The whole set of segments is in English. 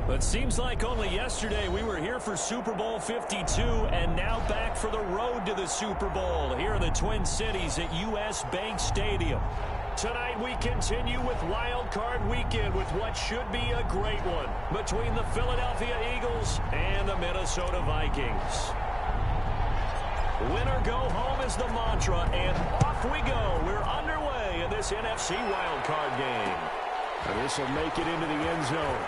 It seems like only yesterday we were here for Super Bowl 52 and now back for the road to the Super Bowl here in the Twin Cities at U.S. Bank Stadium. Tonight we continue with Wildcard Weekend with what should be a great one between the Philadelphia Eagles and the Minnesota Vikings. Win or go home is the mantra, and off we go. We're underway in this NFC Wildcard game. And this will make it into the end zone.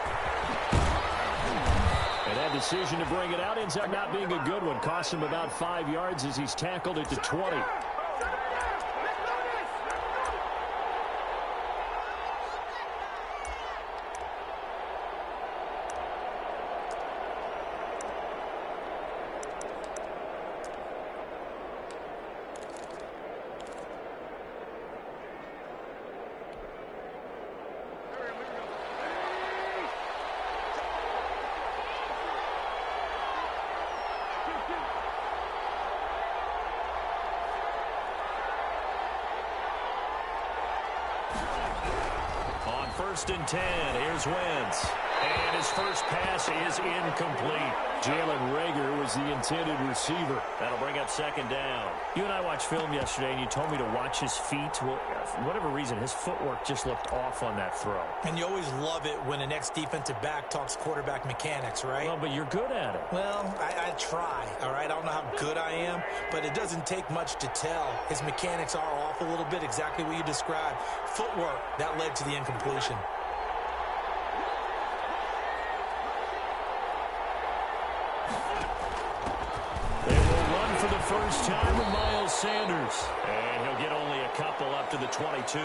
And that decision to bring it out ends up not being a good one. Cost him about 5 yards as he's tackled it to 20. First and 10. Here's Wentz. And his first pass is incomplete. Jalen Reagor was the intended receiver. That'll bring up second down. You and I watched film yesterday, and you told me to watch his feet. Well, for whatever reason, his footwork just looked off on that throw. And you always love it when an ex-defensive back talks quarterback mechanics, right? Well, but you're good at it. Well, I try, all right? I don't know how good I am, but it doesn't take much to tell. His mechanics are off a little bit, exactly what you described. Footwork, that led to the incompletion. First time with Miles Sanders. And he'll get only a couple up to the 22.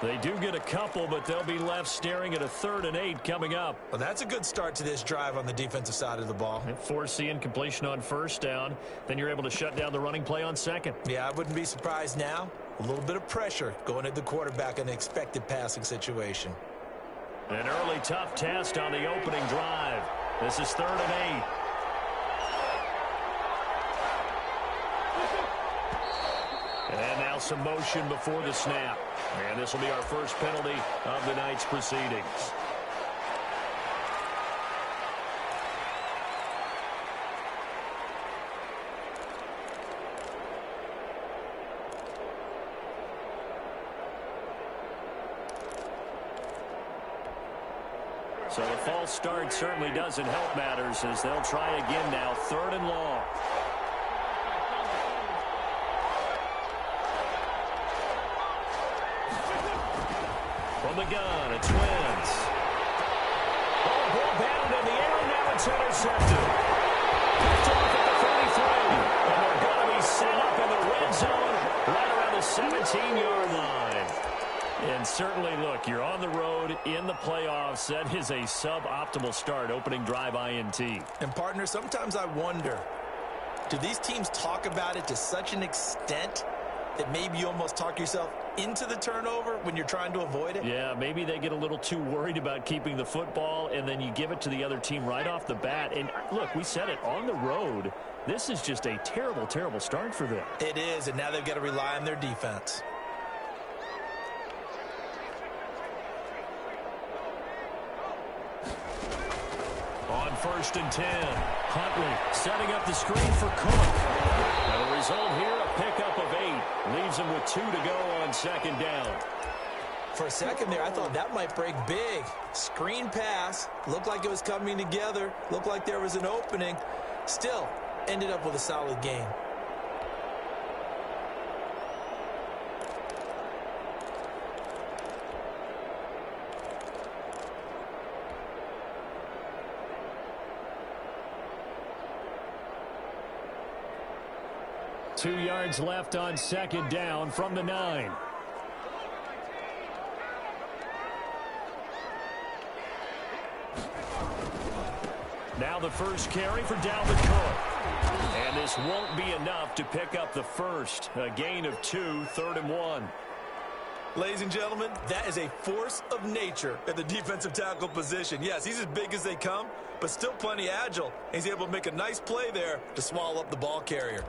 They do get a couple, but they'll be left staring at a 3rd and 8 coming up. Well, that's a good start to this drive on the defensive side of the ball. Force the incompletion on first down. Then you're able to shut down the running play on second. Yeah, I wouldn't be surprised now. A little bit of pressure going at the quarterback in an expected passing situation. An early tough test on the opening drive. This is 3rd and 8. And now some motion before the snap. And this will be our first penalty of the night's proceedings. So the false start certainly doesn't help matters as they'll try again now, 3rd and long. From the gun, it's Wentz. Oh, ball batted in the air, and now it's intercepted. Picked off at the 33. And they're going to be set up in the red zone right around the 17-yard line. And certainly, look, you're on the road in the playoffs. That is a suboptimal start, opening drive INT. And, partner, sometimes I wonder, do these teams talk about it to such an extent that maybe you almost talk yourself into the turnover when you're trying to avoid it? Yeah, maybe they get a little too worried about keeping the football, and then you give it to the other team right off the bat. And, look, we said it, on the road, this is just a terrible, terrible start for them. It is, and now they've got to rely on their defense. On 1st and 10, Huntley setting up the screen for Cook. And the result here, a pickup of 8. Leaves him with 2 to go on second down. For a second there, I thought that might break big. Screen pass. Looked like it was coming together. Looked like there was an opening. Still, ended up with a solid game. Two yards left on second down from the 9. Now the first carry for Dalvin Cook. And this won't be enough to pick up the first. A gain of 2, 3rd and 1. Ladies and gentlemen, that is a force of nature at the defensive tackle position. Yes, he's as big as they come, but still plenty agile. He's able to make a nice play there to swallow up the ball carrier.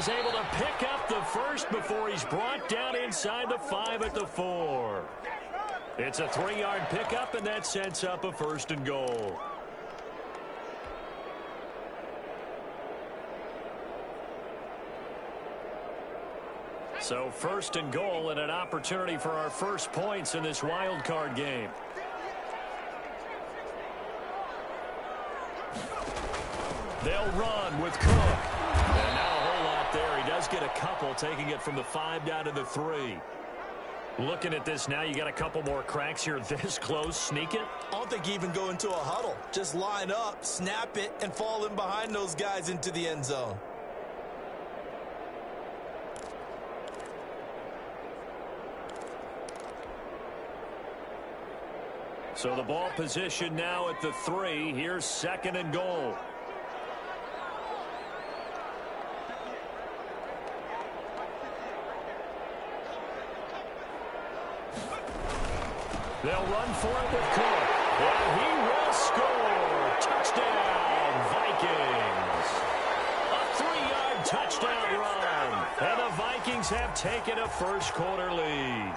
is able to pick up the first before he's brought down inside the 5 at the 4. It's a 3-yard pickup, and that sets up a 1st and goal. So 1st and goal and an opportunity for our first points in this wild card game. They'll run with Cook. And not a whole lot there. He does get a couple, taking it from the 5 down to the 3. Looking at this now, you got a couple more cracks here this close. Sneak it? I don't think you even go into a huddle. Just line up, snap it, and fall in behind those guys into the end zone. So the ball position now at the 3. Here's 2nd and goal. They'll run for it with Cook. And he will score. Touchdown, Vikings. A 3-yard touchdown run. And the Vikings have taken a first-quarter lead.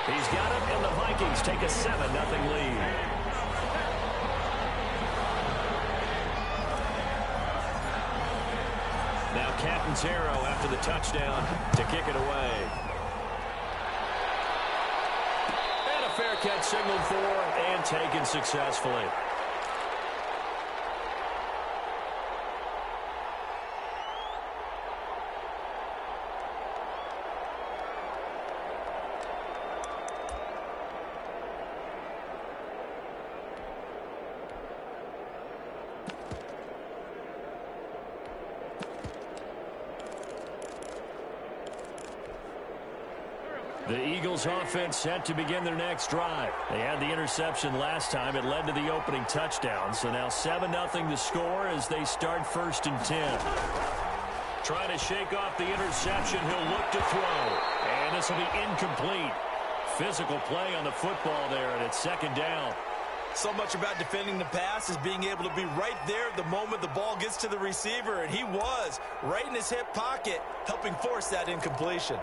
He's got it, and the Vikings take a 7-0 lead. Now Catanzaro after the touchdown to kick it away. And a fair catch signaled for and taken successfully. The Eagles offense set to begin their next drive. They had the interception last time. It led to the opening touchdown. So now 7-0 the score as they start 1st and 10. Trying to shake off the interception. He'll look to throw. And this will be incomplete. Physical play on the football there, and it's 2nd down. So much about defending the pass is being able to be right there the moment the ball gets to the receiver. And he was right in his hip pocket, helping force that incompletion.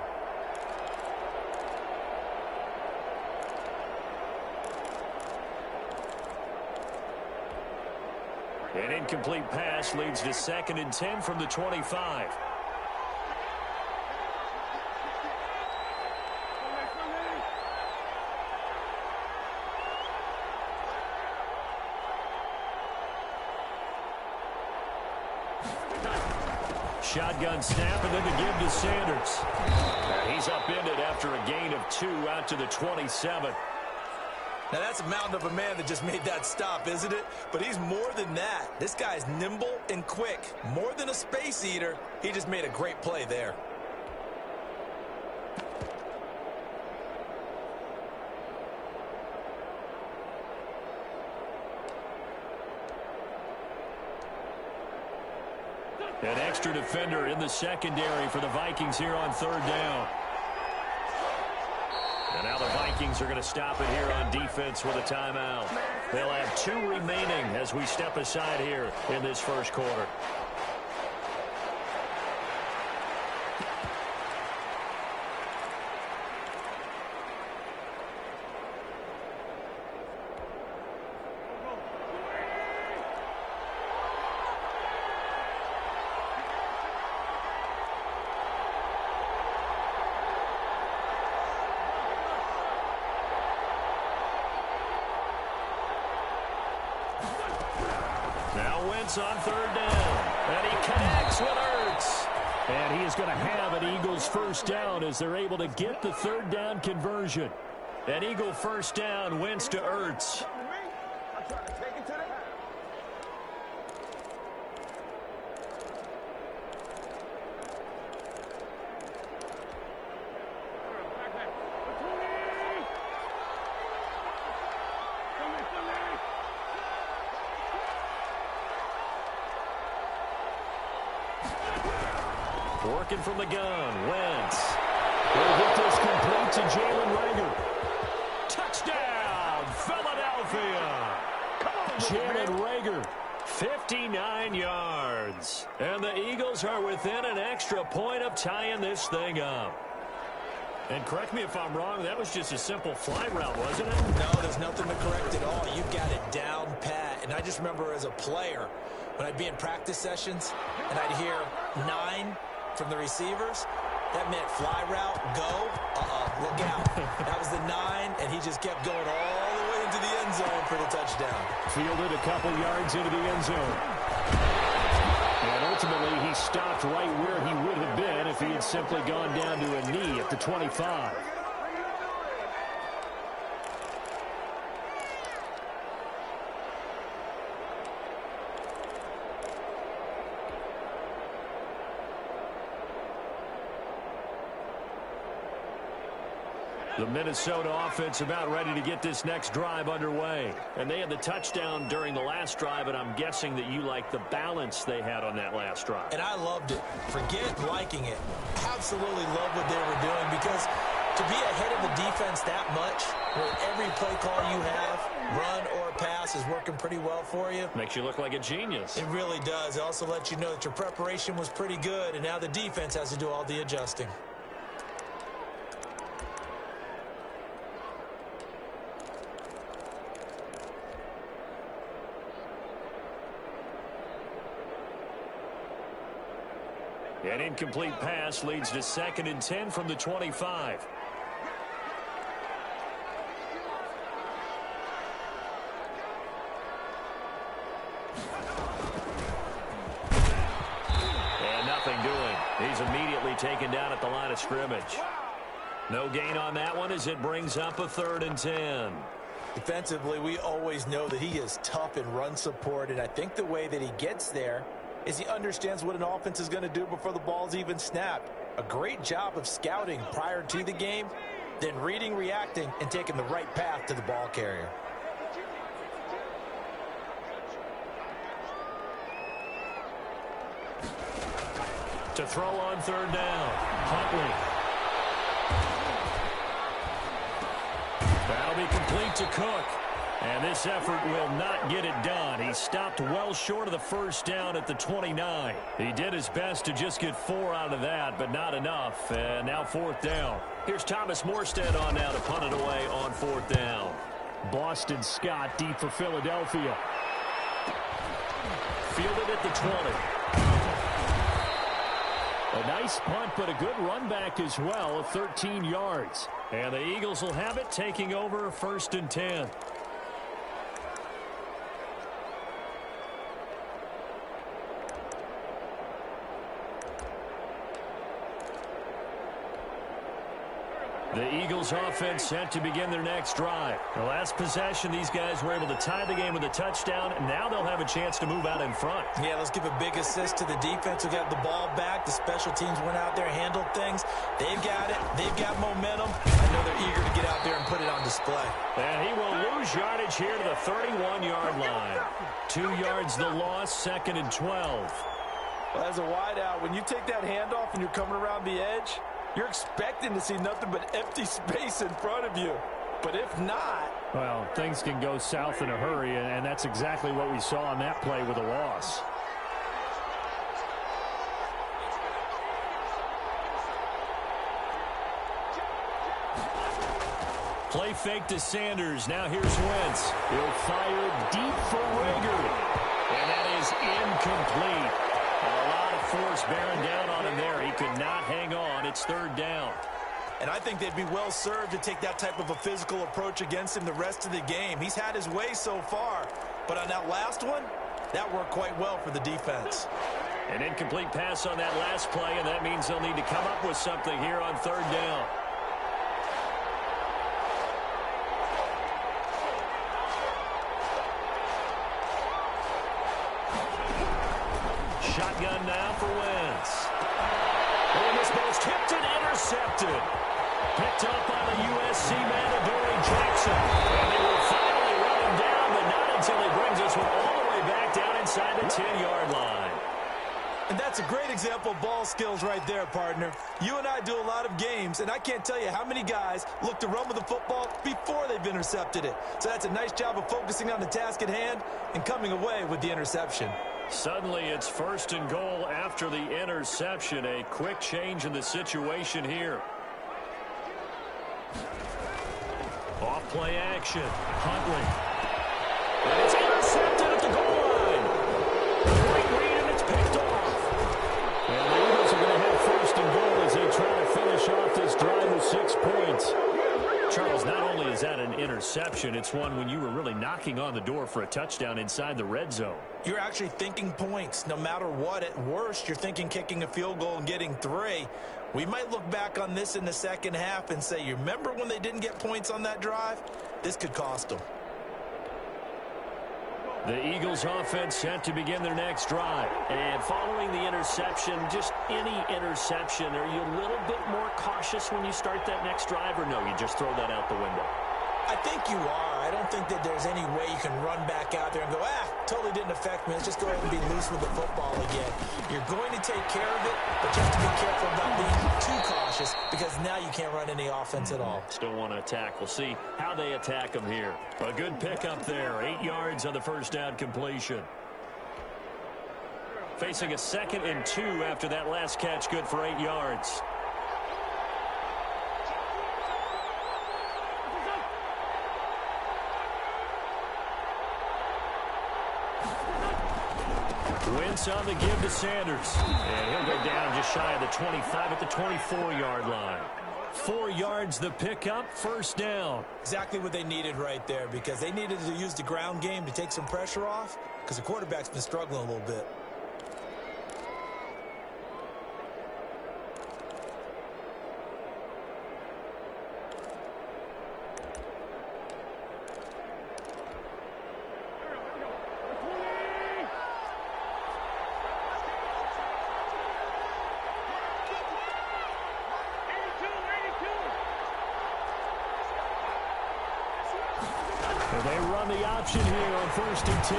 An incomplete pass leads to 2nd and 10 from the 25. Shotgun snap, and then to give to Sanders. He's upended after a gain of 2 out to the 27. Now, that's a mountain of a man that just made that stop, isn't it? But he's more than that. This guy's nimble and quick. More than a space eater, he just made a great play there. An extra defender in the secondary for the Vikings here on 3rd down. And now the Vikings are going to stop it here on defense with a timeout. They'll have 2 remaining as we step aside here in this 1st quarter. On 3rd down, and he connects with Ertz. And he is going to have an Eagles 1st down as they're able to get the 3rd down conversion. An Eagle 1st down, wins to Ertz. Working from the gun, Wentz. He'll get this complete to Jalen Reagor. Touchdown, Philadelphia! Jalen Reagor 59 yards. And the Eagles are within an extra point of tying this thing up. And correct me if I'm wrong, that was just a simple fly route, wasn't it? No, there's nothing to correct at all. You got it down pat. And I just remember as a player, when I'd be in practice sessions and I'd hear 9 from the receivers, that meant fly route, go, look out. That was the 9, and he just kept going all the way into the end zone for the touchdown. Fielded a couple yards into the end zone. And ultimately, he stopped right where he would have been if he had simply gone down to a knee at the 25. The Minnesota offense about ready to get this next drive underway. And they had the touchdown during the last drive, and I'm guessing that you like the balance they had on that last drive. And I loved it. Forget liking it. Absolutely love what they were doing, because to be ahead of the defense that much, where every play call you have, run or pass, is working pretty well for you. Makes you look like a genius. It really does. It also lets you know that your preparation was pretty good, and now the defense has to do all the adjusting. An incomplete pass leads to 2nd and 10 from the 25. And nothing doing. He's immediately taken down at the line of scrimmage. No gain on that one as it brings up a 3rd and 10. Defensively, we always know that he is tough in run support, and I think the way that he gets there is he understands what an offense is going to do before the ball's even snapped. A great job of scouting prior to the game, then reading, reacting, and taking the right path to the ball carrier. To throw on 3rd down, Huntley. That'll be complete to Cook. And this effort will not get it done. He stopped well short of the 1st down at the 29. He did his best to just get 4 out of that, but not enough. And now 4th down. Here's Thomas Morstead on now to punt it away on 4th down. Boston Scott deep for Philadelphia. Fielded at the 20. A nice punt, but a good run back as well of 13 yards. And the Eagles will have it, taking over 1st and 10. The Eagles offense set to begin their next drive. The last possession, these guys were able to tie the game with a touchdown, and now they'll have a chance to move out in front. Yeah, let's give a big assist to the defense who got the ball back. The special teams went out there, handled things. They've got it. They've got momentum. I know they're eager to get out there and put it on display. And he will lose yardage here to the 31-yard line. 2 yards the loss, 2nd and 12. Well, as a wideout, when you take that handoff and you're coming around the edge, you're expecting to see nothing but empty space in front of you. But if not... Well, things can go south in a hurry, and that's exactly what we saw on that play with a loss. Play fake to Sanders. Now here's Wentz. He'll fire deep for Rager. And that is incomplete. A lot of force bearing down on him there. He could not hang on. It's 3rd down. And I think they'd be well served to take that type of a physical approach against him the rest of the game. He's had his way so far. But on that last one, that worked quite well for the defense. An incomplete pass on that last play, and that means they'll need to come up with something here on 3rd down. Shotgun now for Wentz. And this ball's tipped and intercepted. Picked up on the USC man, Adoree Jackson. And they will finally run him down, but not until he brings us one all the way back down inside the 10-yard line. And that's That's a great example of ball skills right there, partner. You and I do a lot of games, and I can't tell you how many guys look to run with the football before they've intercepted it. So that's a nice job of focusing on the task at hand and coming away with the interception. Suddenly it's 1st and goal after the interception. A quick change in the situation here. Off play action. Huntley. And it's intercepted at the goal line. Great read, and it's picked off. And the Eagles are going to have 1st and goal as they try to finish off this drive with 6 points. Charles, not only is that an interception, it's one when you were really knocking on the door for a touchdown inside the red zone. You're actually thinking points. No matter what, at worst, you're thinking kicking a field goal and getting 3. We might look back on this in the second half and say, you remember when they didn't get points on that drive? This could cost them. The Eagles offense set to begin their next drive. And following the interception, just any interception, are you a little bit more cautious when you start that next drive, or no, you just throw that out the window? I think you are. I don't think that there's any way you can run back out there and go, totally didn't affect me. Let's just go ahead and be loose with the football again. You're going to take care of it, but you have to be careful about being too cautious because now you can't run any offense at all. Still want to attack. We'll see how they attack them here. A good pickup there. 8 yards on the first down completion. Facing a 2nd and 2 after that last catch, good for 8 yards. Wentz on the give to Sanders. And he'll go down just shy of the 25 at the 24-yard line. 4 yards the pickup, 1st down. Exactly what they needed right there because they needed to use the ground game to take some pressure off because the quarterback's been struggling a little bit. They run the option here on 1st and 10.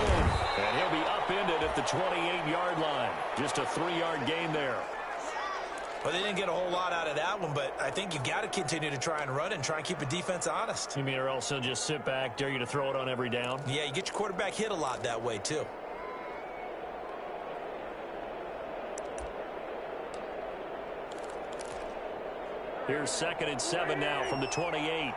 And he'll be upended at the 28-yard line. Just a 3-yard gain there. Well, they didn't get a whole lot out of that one, but I think you got to continue to try and run and try and keep the defense honest. You mean or else he'll just sit back, dare you to throw it on every down? Yeah, you get your quarterback hit a lot that way, too. Here's 2nd and 7 now from the 28.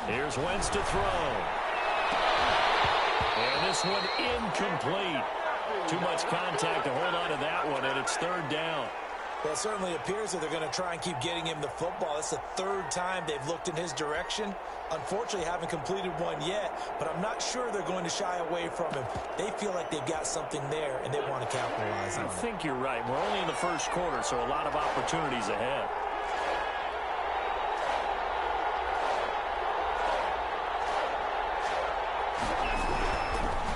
Here's Wentz to throw. And this one incomplete. Too much contact to hold on to that one, and it's 3rd down. Well, it certainly appears that they're going to try and keep getting him the football. That's the 3rd time they've looked in his direction. Unfortunately, haven't completed one yet, but I'm not sure they're going to shy away from him. They feel like they've got something there, and they want to capitalize on it. I think you're right. We're only in the 1st quarter, so a lot of opportunities ahead.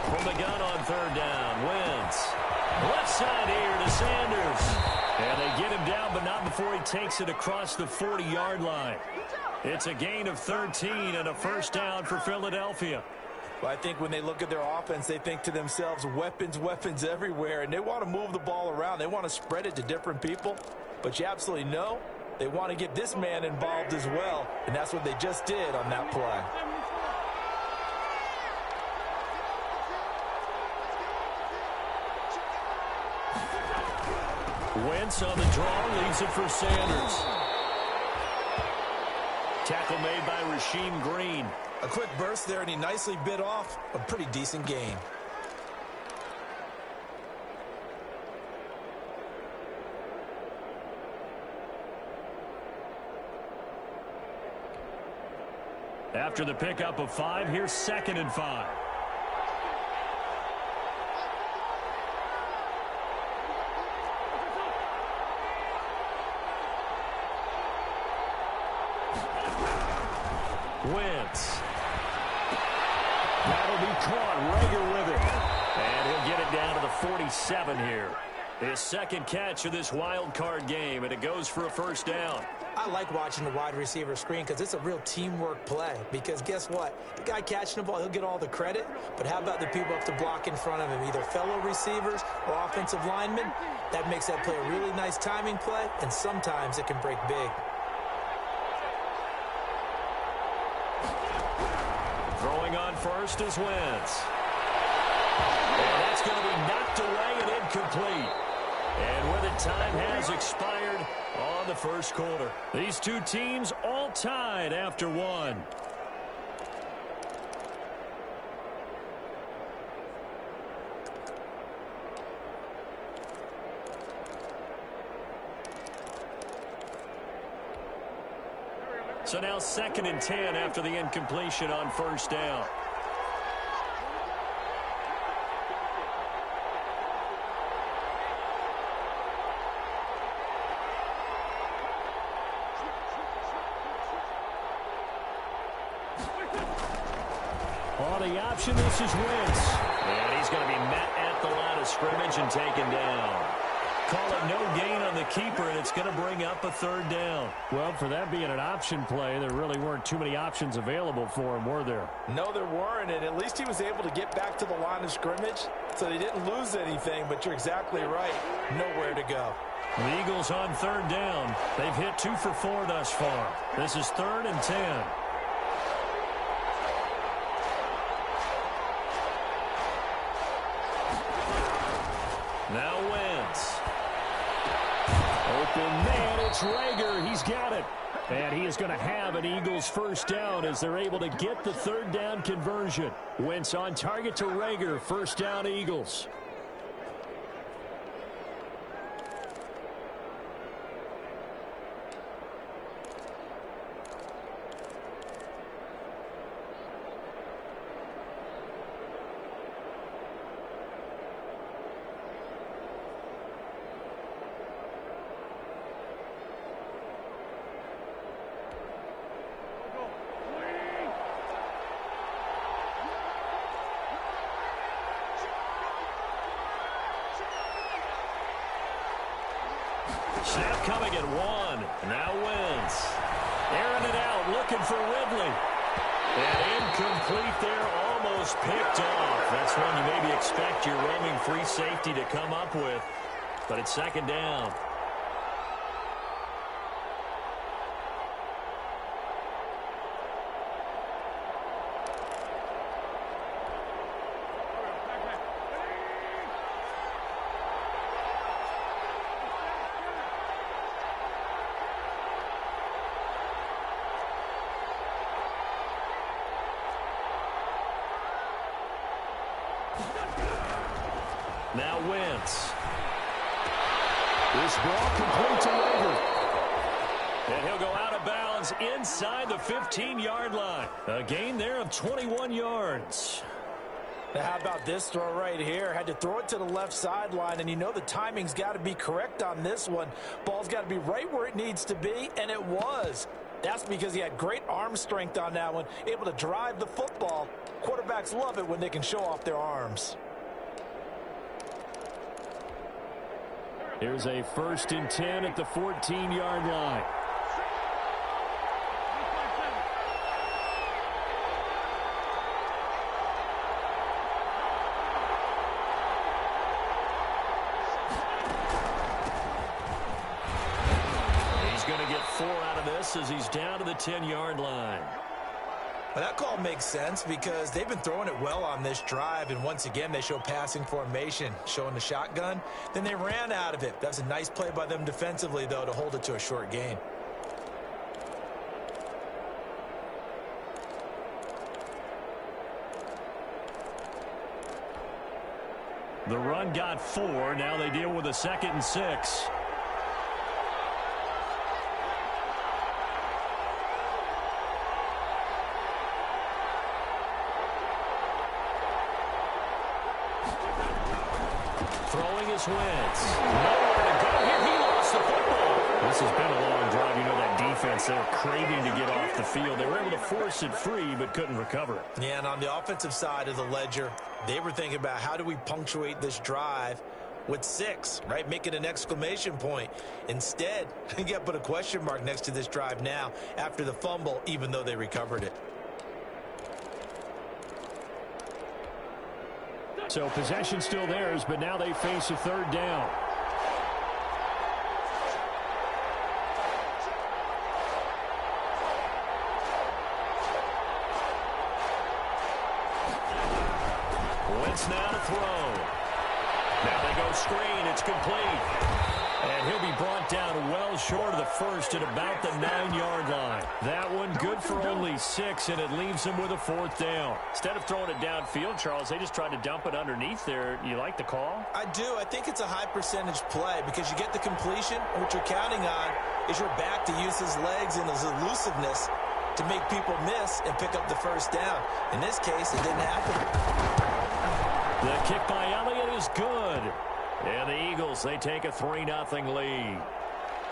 From the gun on 3rd down, Wentz. Left side here to Sanders. And they get him down, but not before he takes it across the 40-yard line. It's a gain of 13 and a 1st down for Philadelphia. Well, I think when they look at their offense, they think to themselves, weapons, weapons everywhere, and they want to move the ball around. They want to spread it to different people, but you absolutely know they want to get this man involved as well, and that's what they just did on that play. Wentz on the draw, leaves it for Sanders. Tackle made by Rasheem Green. A quick burst there, and he nicely bit off a pretty decent gain. After the pickup of 5, here's 2nd and 5. Wentz. That'll be caught. Rager with it. And he'll get it down to the 47 here. His second catch of this wild card game, and it goes for a first down. I like watching the wide receiver screen because it's a real teamwork play. Because guess what? The guy catching the ball, he'll get all the credit. But how about the people up to block in front of him, either fellow receivers or offensive linemen? That makes that play a really nice timing play, and sometimes it can break big. Throwing on first is Wentz. And that's going to be knocked away and incomplete. And where the time has expired on the first quarter. These two teams all tied after one. So now 2nd and 10 after the incompletion on first down. On the option, this is Wentz. And he's going to be met at the line of scrimmage and taken down. Call it no gain on the keeper, and it's going to bring up a 3rd down. Well, for that being an option play, there really weren't too many options available for him, were there? No, there weren't, and at least he was able to get back to the line of scrimmage, so they didn't lose anything, but you're exactly right. Nowhere to go. The Eagles on 3rd down. They've hit 2 for 4 thus far. This is 3rd and 10. Now Wentz. Open man, it's Rager. He's got it. And he is going to have an Eagles first down as they're able to get the 3rd down conversion. Wentz on target to Rager. First down, Eagles. Snap coming at 1. Now Wentz. Airing it out, looking for Ridley. And incomplete there, almost picked off. That's one you maybe expect your roaming free safety to come up with. But it's 2nd down. Now Wentz. This ball complete to Rager. And he'll go out of bounds inside the 15-yard line. A gain there of 21 yards. Now how about this throw right here? Had to throw it to the left sideline, and you know the timing's got to be correct on this one. Ball's got to be right where it needs to be, and it was. That's because he had great arm strength on that one, able to drive the football. Quarterbacks love it when they can show off their arms. Here's a 1st and 10 at the 14-yard line. He's going to get 4 out of this as he's down to the 10-yard line. Well, that call makes sense because they've been throwing it well on this drive, and once again they show passing formation, showing the shotgun. Then they ran out of it. That was a nice play by them defensively, though, to hold it to a short gain. The run got 4. Now they deal with a 2nd and 6. Throwing is Wentz. Nowhere to go here. He lost the football. This has been a long drive. You know that defense, they're craving to get off the field. They were able to force it free, but couldn't recover it. Yeah, and on the offensive side of the ledger, they were thinking about how do we punctuate this drive with 6, right? Making an exclamation point. Instead, you got to put a question mark next to this drive now after the fumble, even though they recovered it. So possession still theirs, but now they face a 3rd down. Wentz now to throw. Now they go screen. It's complete. And he'll be brought down well short of the first at about the 9-yard line. That one good for only 6, and it leaves him with a 4th down. Instead of throwing it downfield, Charles, they just tried to dump it underneath there. You like the call? I do. I think it's a high percentage play because you get the completion, and what you're counting on is your back to use his legs and his elusiveness to make people miss and pick up the 1st down. In this case, it didn't happen. The kick by Elliott is good. And the Eagles, they take a 3-0 lead.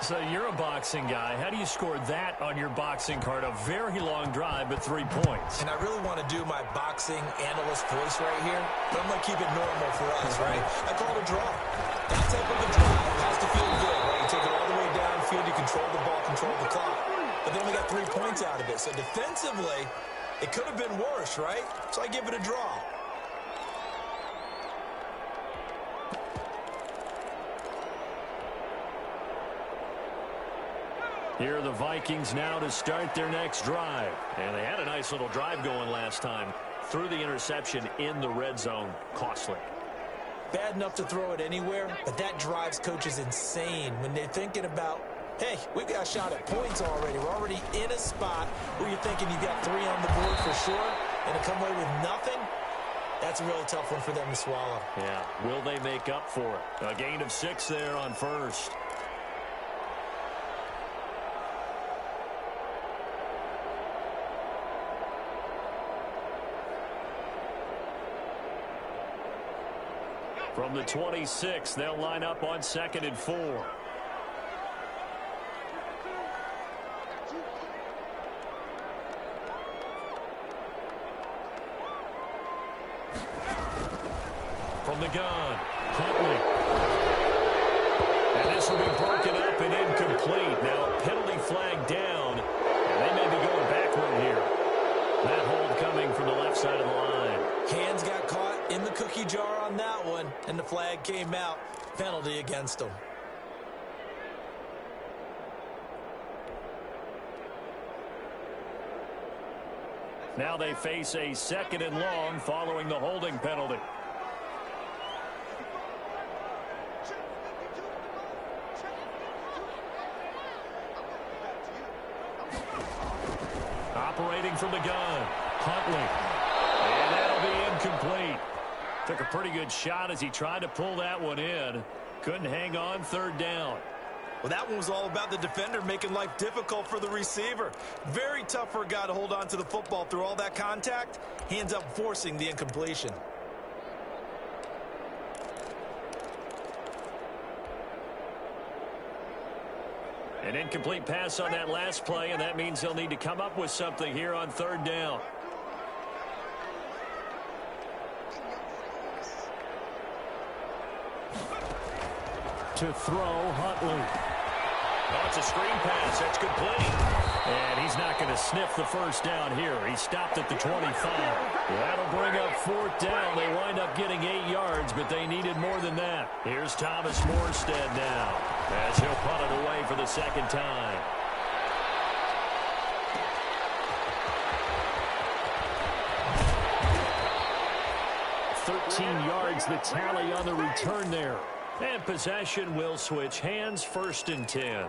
So you're a boxing guy. How do you score that on your boxing card? A very long drive, but 3 points. And I really want to do my boxing analyst voice right here, but I'm going to keep it normal for us, right? I call it a draw. That type of a drive has to feel good, right? You take it all the way downfield, you control the ball, control the clock. But they only got 3 points out of it. So defensively, it could have been worse, right? So I give it a draw. Here are the Vikings now to start their next drive. And they had a nice little drive going last time. Threw the interception in the red zone. Costly. Bad enough to throw it anywhere, but that drives coaches insane when they're thinking about, hey, we've got a shot at points already. We're already in a spot where you're thinking you've got 3 on the board for sure, and to come away with nothing, that's a really tough one for them to swallow. Yeah, will they make up for it? A gain of 6 there on first. From the 26, they'll line up on 2nd and 4. From the gun, Huntley. And this will be broken up and incomplete. Now a penalty flag down, and they may be going backward here. That hold coming from the left side of the line. Hands got caught in the cookie jar on that one, and the flag came out. Penalty against them. Now they face a 2nd and long following the holding penalty. Operating from the gun, Huntley. And that'll be incomplete. Took a pretty good shot as he tried to pull that one in. Couldn't hang on, 3rd down. Well, that one was all about the defender making life difficult for the receiver. Very tough for a guy to hold on to the football through all that contact. He ends up forcing the incompletion. An incomplete pass on that last play, and that means they'll need to come up with something here on 3rd down. To throw, Huntley. Oh, it's a screen pass. That's complete. And he's not going to sniff the 1st down here. He stopped at the 25. That'll bring up 4th down. They wind up getting 8 yards, but they needed more than that. Here's Thomas Morstead now as he'll punt it away for the 2nd time. Yards the tally on the return there. And possession will switch hands, 1st and 10.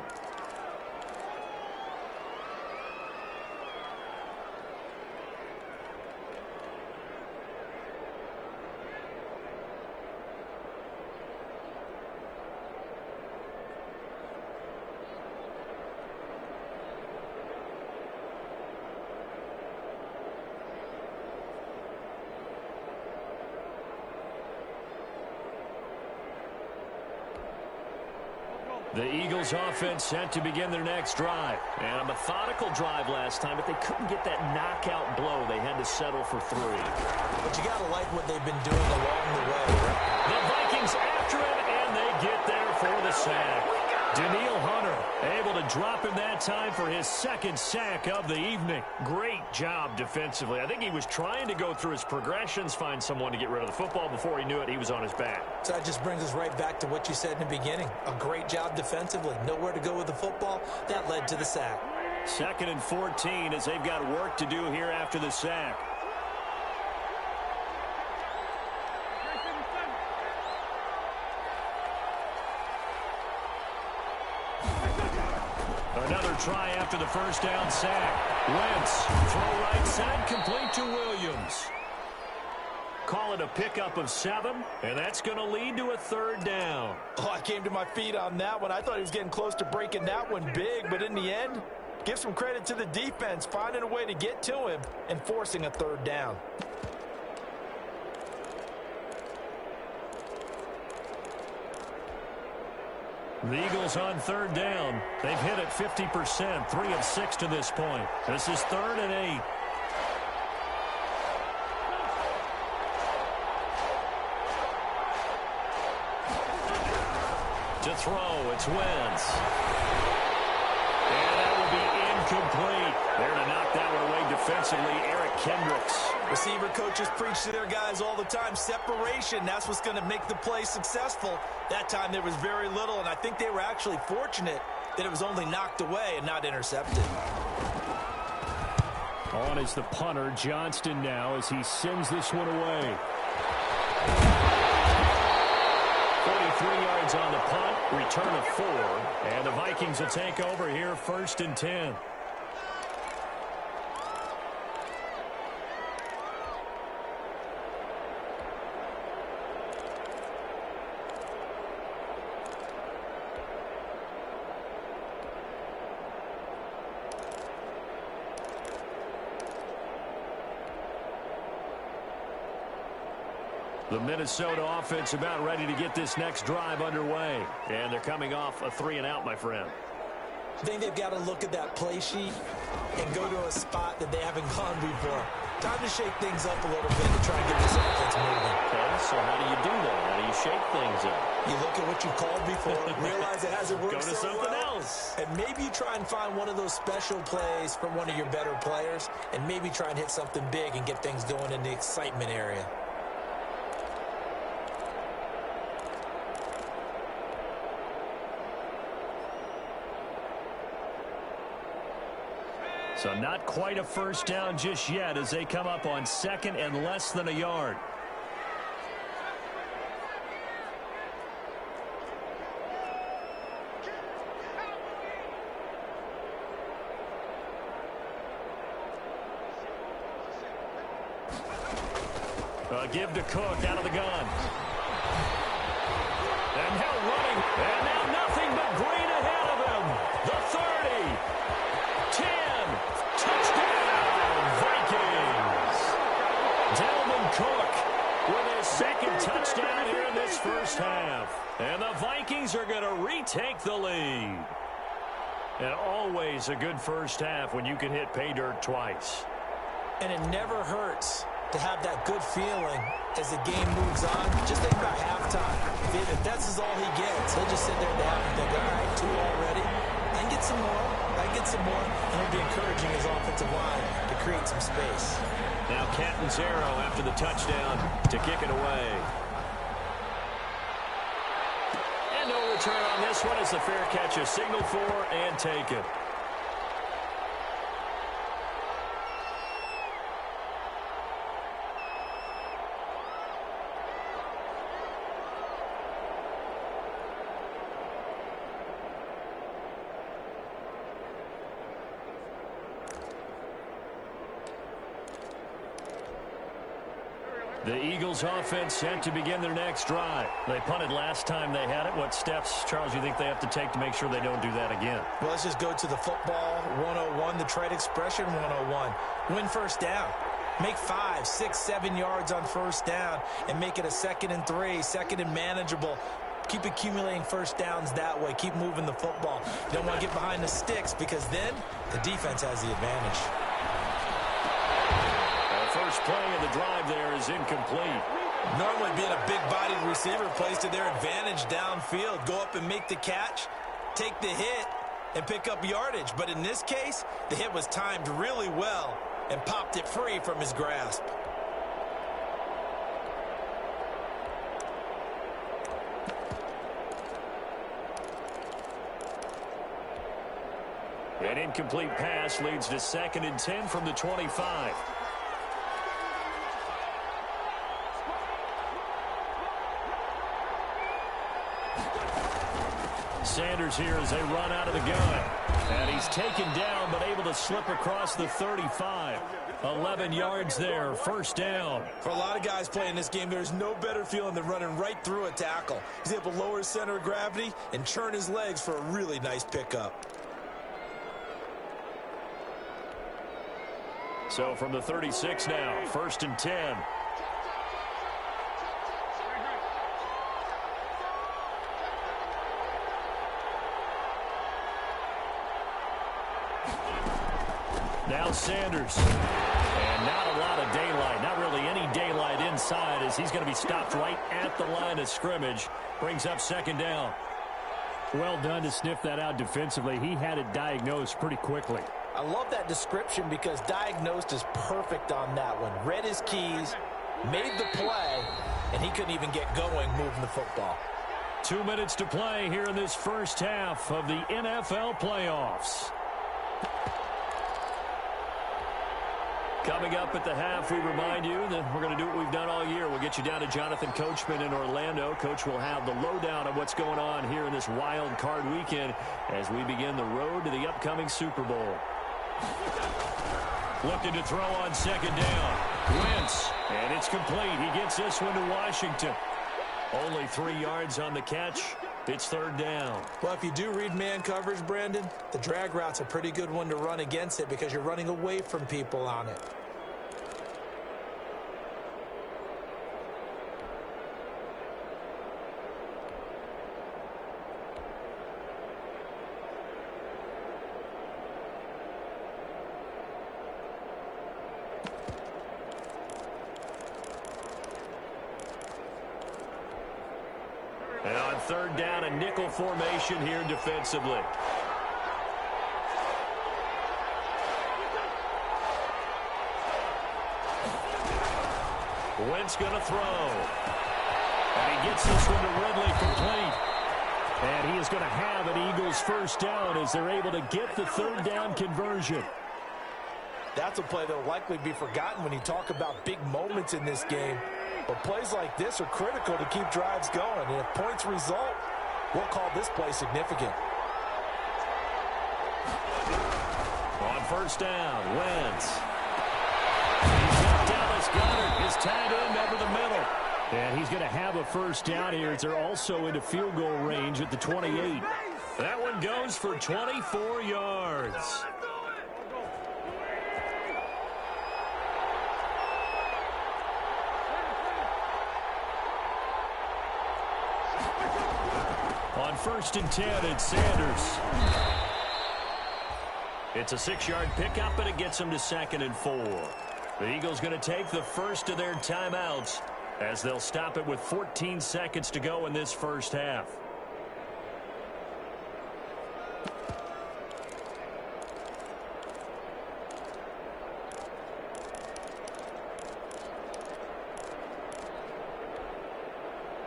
The Eagles offense set to begin their next drive. And a methodical drive last time, but they couldn't get that knockout blow. They had to settle for 3. But you got to like what they've been doing along the way. The Vikings after it, and they get there for the sack. Danielle Hunter able to drop him that time for his 2nd sack of the evening. Great job defensively. I think he was trying to go through his progressions, find someone to get rid of the football. Before he knew it, he was on his back. So that just brings us right back to what you said in the beginning. A great job defensively. Nowhere to go with the football. That led to the sack. 2nd and 14 as they've got work to do here after the sack. Another try after the first down sack. Wentz, throw right side, complete to Williams. Call it a pickup of 7, and that's going to lead to a 3rd down. Oh, I came to my feet on that one. I thought he was getting close to breaking that one big, but in the end, give some credit to the defense, finding a way to get to him and forcing a 3rd down. The Eagles on 3rd down. They've hit it 50%, 3 of 6 to this point. This is 3rd and 8. To throw, it's Wentz. And that will be incomplete. There to knock that one away defensively, Eric Kendricks. Receiver coaches preach to their guys all the time. Separation, that's what's going to make the play successful. That time there was very little, and I think they were actually fortunate that it was only knocked away and not intercepted. On is the punter, Johnston now, as he sends this one away. 43 yards on the punt, return of 4, and the Vikings will take over here 1st and 10. The Minnesota offense about ready to get this next drive underway. And they're coming off a 3-and-out, my friend. I think they've got to look at that play sheet and go to a spot that they haven't gone before. Time to shake things up a little bit to try and get this offense moving. Okay, so how do you do that? How do you shake things up? You look at what you called before, realize it hasn't worked Go to so something well, else. and maybe you try and find one of those special plays from one of your better players, and maybe try and hit something big and get things going in the excitement area. So not quite a first down just yet as they come up on 2nd and less than a yard. Give to Cook out of the gun. And now running. And now nothing but green ahead of him. The 30. 10. Touchdown, Vikings. Dalvin Cook with his 2nd touchdown here in this first half. And the Vikings are going to retake the lead. And always a good first half when you can hit pay dirt twice. And it never hurts to have that good feeling as the game moves on. Just think about halftime. If that's all he gets, he'll just sit there at the half and think, all right, 2 already. I can get some more. I can get some more. And he'll be encouraging his offensive line to create some space. Now Catanzaro after the touchdown to kick it away. And no return on this one as the fair catch is signaled for and taken. The Eagles offense set to begin their next drive. They punted last time they had it. What steps, Charles, you think they have to take to make sure they don't do that again? Well, let's just go to the football 101, the trade expression 101. Win first down. Make 5, 6, 7 yards on first down and make it a 2nd and 3, 2nd and manageable. Keep accumulating first downs that way. Keep moving the football. You don't want to get behind the sticks because then the defense has the advantage. The first play of the drive there is incomplete. Normally being a big-bodied receiver plays to their advantage downfield. Go up and make the catch, take the hit, and pick up yardage. But in this case, the hit was timed really well and popped it free from his grasp. An incomplete pass leads to 2nd and 10 from the 25. Sanders here as they run out of the gun. And he's taken down but able to slip across the 35. 11 yards there, first down. For a lot of guys playing this game, there's no better feeling than running right through a tackle. He's able to lower his center of gravity and churn his legs for a really nice pickup. So from the 36 now, 1st and 10. Now Sanders. And not a lot of daylight. Not really any daylight inside as he's going to be stopped right at the line of scrimmage. Brings up 2nd down. Well done to sniff that out defensively. He had it diagnosed pretty quickly. I love that description because diagnosed is perfect on that one. Read his keys, made the play, and he couldn't even get going moving the football. 2 minutes to play here in this first half of the NFL playoffs. Coming up at the half, we remind you that we're going to do what we've done all year. We'll get you down to Jonathan Coachman in Orlando. Coach will have the lowdown of what's going on here in this wild card weekend as we begin the road to the upcoming Super Bowl. Looking to throw on 2nd down. Wentz, and it's complete. He gets this one to Washington. Only 3 yards on the catch. It's 3rd down. Well, if you do read man coverage, Brandon, the drag route's a pretty good one to run against it because you're running away from people on it. And on 3rd down, a nickel formation here defensively. Wentz going to throw. And he gets this one to Ridley complete. And he is going to have an Eagles first down as they're able to get the 3rd down conversion. That's a play that will likely be forgotten when you talk about big moments in this game. But plays like this are critical to keep drives going. And if points result, we'll call this play significant. On 1st down, Wentz. He's got Dallas Goedert, his tight end over the middle. And he's going to have a first down here as they're also into field goal range at the 28. That one goes for 24 yards. On 1st and 10, it's Sanders. It's a 6-yard pickup, and it gets them to 2nd and 4. The Eagles going to take the first of their timeouts as they'll stop it with 14 seconds to go in this first half.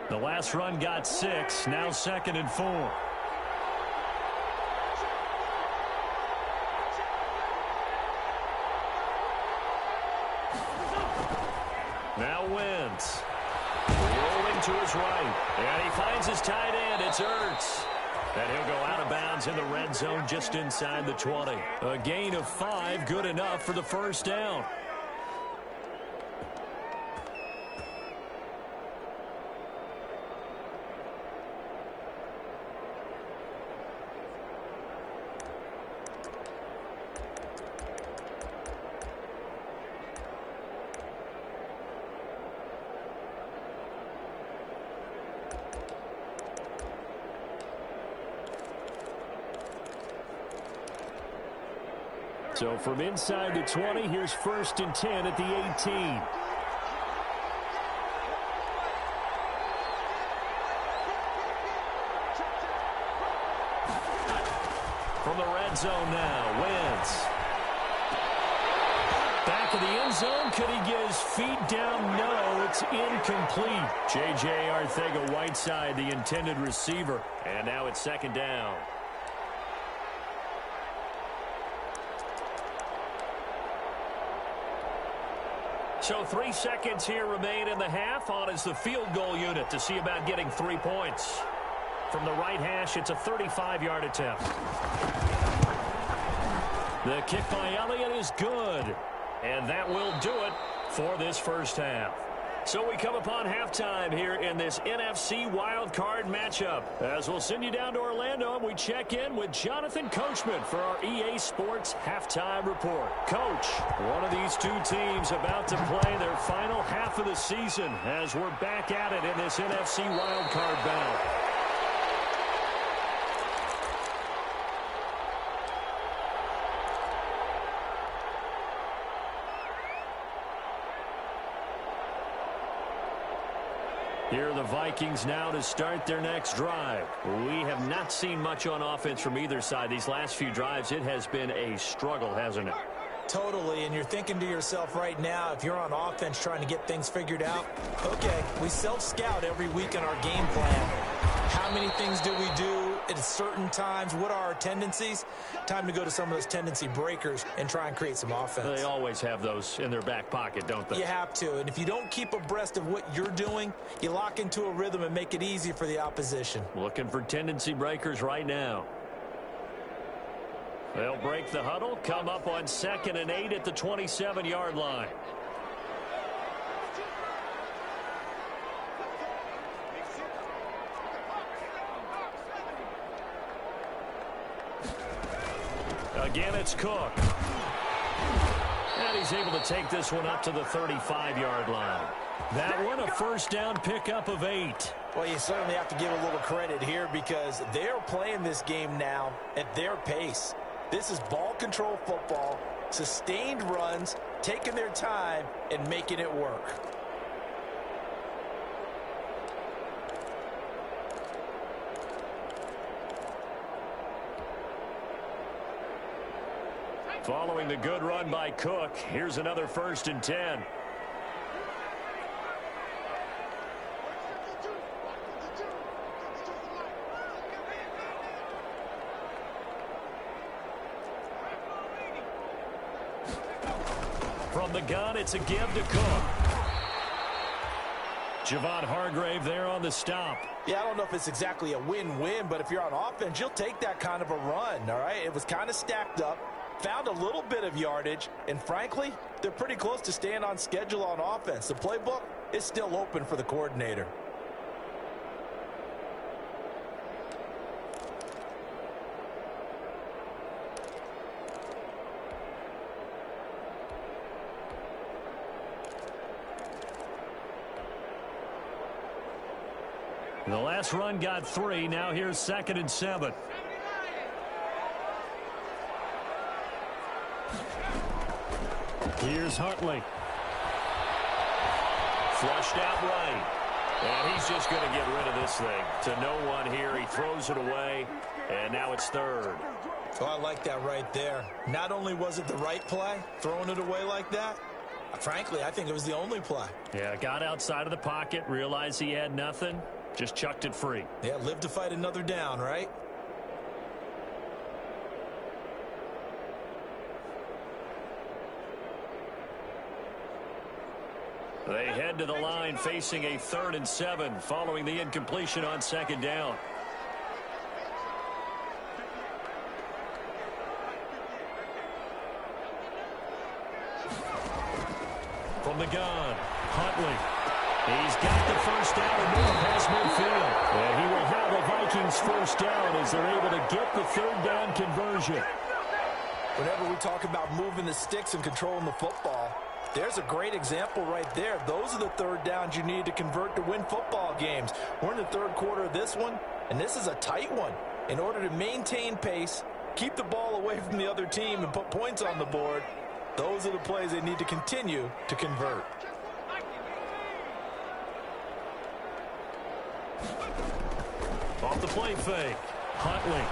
The last run got 6, now 2nd and 4. Now Wentz. Rolling to his right. And he finds his tight end. It's Ertz. And he'll go out of bounds in the red zone just inside the 20. A gain of 5, good enough for the first down. So from inside the 20, here's 1st and 10 at the 18. From the red zone now, Wentz. Back of the end zone. Could he get his feet down? No, it's incomplete. J.J. Arcega-Whiteside, the intended receiver. And now it's 2nd down. So 3 seconds here remain in the half. On is the field goal unit to see about getting 3 points. From the right hash, it's a 35-yard attempt. The kick by Elliott is good. And that will do it for this first half. So we come upon halftime here in this NFC Wildcard matchup. As we'll send you down to Orlando, and we check in with Jonathan Coachman for our EA Sports Halftime Report. Coach, one of these two teams about to play their final half of the season as we're back at it in this NFC Wildcard battle. Here are the Vikings now to start their next drive. We have not seen much on offense from either side. These last few drives, it has been a struggle, hasn't it? Totally, and you're thinking to yourself right now, if you're on offense trying to get things figured out, okay, we self-scout every week in our game plan. How many things do we do at certain times? What are our tendencies? Time to go to some of those tendency breakers and try and create some offense. They always have those in their back pocket, don't they? You have to, and if you don't keep abreast of what you're doing, you lock into a rhythm and make it easy for the opposition. Looking for tendency breakers right now. They'll break the huddle, come up on 2nd and 8 at the 27-yard line. Again, it's Cook. And he's able to take this one up to the 35-yard line. That one, a first down pickup of 8. Well, you certainly have to give a little credit here because they're playing this game now at their pace. This is ball control football, sustained runs, taking their time, and making it work. Following the good run by Cook, here's another 1st and 10. From the gun, it's a give to Cook. Javon Hargrave there on the stop. Yeah, I don't know if it's exactly a win-win, but if you're on offense, you'll take that kind of a run, all right? It was kind of stacked up, found a little bit of yardage, and frankly, they're pretty close to staying on schedule on offense. The playbook is still open for the coordinator. The last run got 3. Now here's 2nd and 7. Here's Huntley. Flushed out right. And he's just going to get rid of this thing. To no one here. He throws it away. And now it's 3rd. Oh, I like that right there. Not only was it the right play, throwing it away like that, frankly, I think it was the only play. Yeah, got outside of the pocket, realized he had nothing, just chucked it free. Yeah, live to fight another down, right? They head to the line facing a 3rd and 7 following the incompletion on 2nd down. From the gun, Huntley. He's got the first down and moving past midfield. And he will have the Vikings first down as they're able to get the 3rd down conversion. Whenever we talk about moving the sticks and controlling the football, there's a great example right there. Those are the 3rd downs you need to convert to win football games. We're in the 3rd quarter of this one, and this is a tight one. In order to maintain pace, keep the ball away from the other team and put points on the board, those are the plays they need to continue to convert. Off the play fake. Huntley.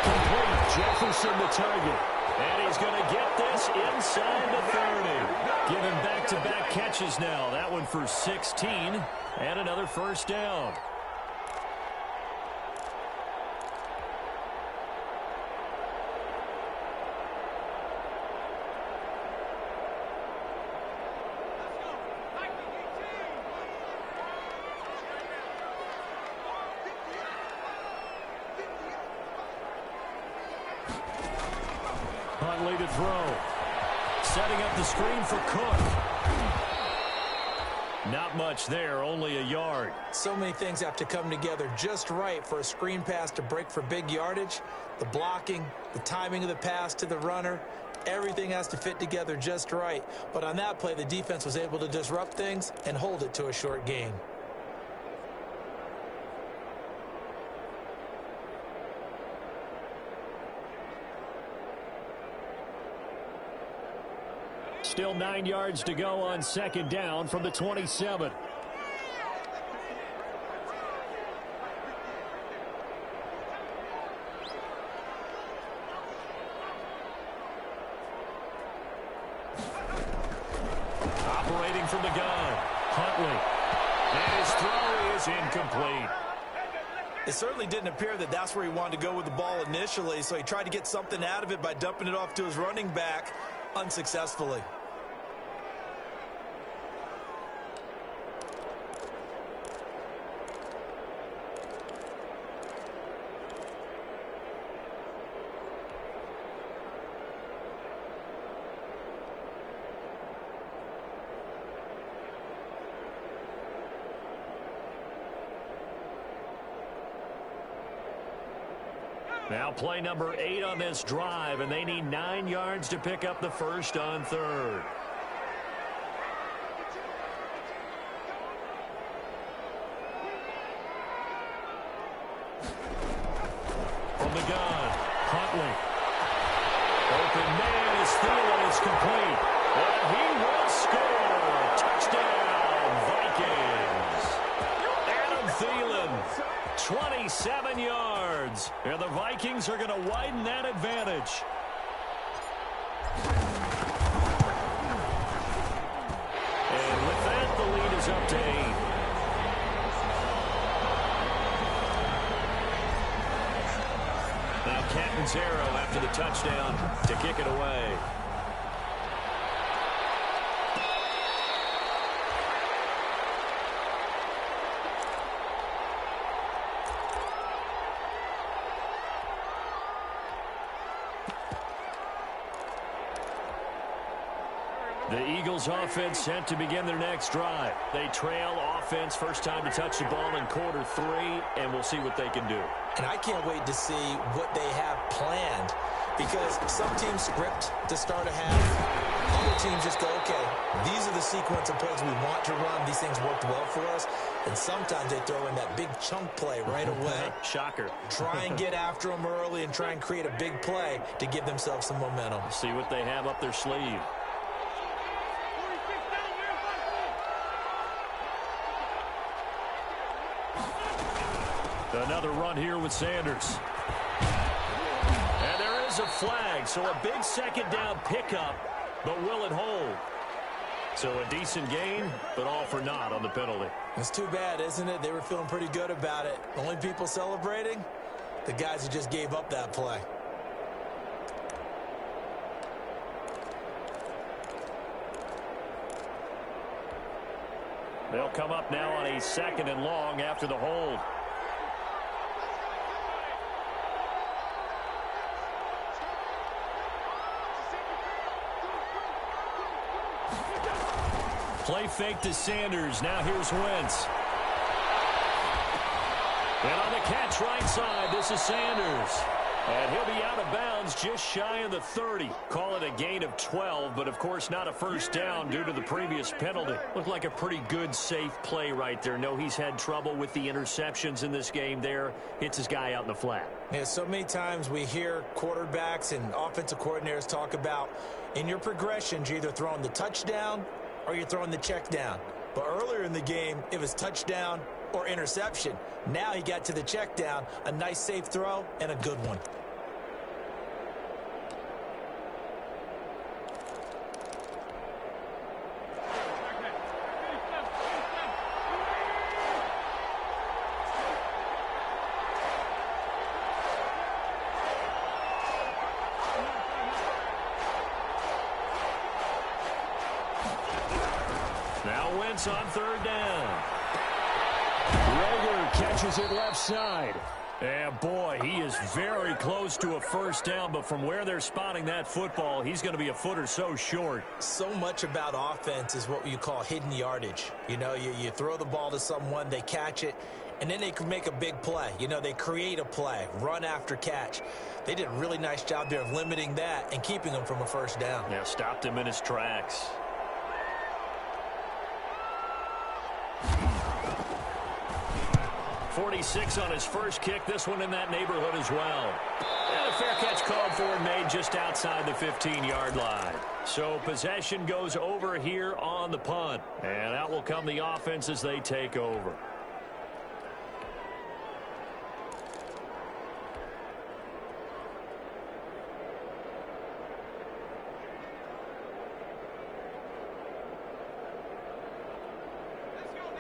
Complete. Jefferson the target. And he's going to get this inside the 30. Giving back-to-back catches now. That one for 16 and another first down. Huntley to throw. Setting up the screen for Cook. Not much there, only a yard. So many things have to come together just right for a screen pass to break for big yardage. The blocking, the timing of the pass to the runner, everything has to fit together just right. But on that play, the defense was able to disrupt things and hold it to a short gain. Still 9 yards to go on second down from the 27. Operating from the gun, Huntley. And his throw is incomplete. It certainly didn't appear that that's where he wanted to go with the ball initially, so he tried to get something out of it by dumping it off to his running back unsuccessfully. Now play number 8 on this drive, and they need 9 yards to pick up the first on third. From the gun, Huntley. Open man is Thielen. It's complete. And he will score. Touchdown, Vikings. Adam Thielen. 27 yards. And the Vikings are going to widen that advantage. And with that, the lead is up to 8. Now Captain's arrow after the touchdown to kick it away. The Eagles offense set to begin their next drive. They trail offense, first time to touch the ball in quarter 3, and we'll see what they can do. And I can't wait to see what they have planned, because some teams script to start a half. Other teams just go, okay, these are the sequence of plays we want to run. These things worked well for us. And sometimes they throw in that big chunk play right away. Shocker. Try and get after them early and try and create a big play to give themselves some momentum. See what they have up their sleeve. Another run here with Sanders. And there is a flag, so a big second down pickup, but will it hold? So a decent gain, but all for naught on the penalty. It's too bad, isn't it? They were feeling pretty good about it. The only people celebrating, the guys who just gave up that play. They'll come up now on a 2nd and long after the hold. Play fake to Sanders. Now here's Wentz. And on the catch right side, this is Sanders. And he'll be out of bounds just shy of the 30. Call it a gain of 12, but of course not a first down due to the previous penalty. Looked like a pretty good, safe play right there. No, he's had trouble with the interceptions in this game there. Hits his guy out in the flat. Yeah, so many times we hear quarterbacks and offensive coordinators talk about in your progressions, you're either throwing the touchdown or you're throwing the check down. But earlier in the game, it was touchdown or interception. Now he got to the check down, a nice safe throw, and a good one. Now Wentz on third down. Rager catches it left side. And boy, he is very close to a first down, but from where they're spotting that football, he's going to be a foot or so short. So much about offense is what you call hidden yardage. You know, you throw the ball to someone, they catch it, and then they can make a big play. You know, they create a play, run after catch. They did a really nice job there of limiting that and keeping him from a first down. Yeah, stopped him in his tracks. 46 on his first kick. This one in that neighborhood as well. And a fair catch called for and made just outside the 15-yard line. So possession goes over here on the punt. And out will come the offense as they take over.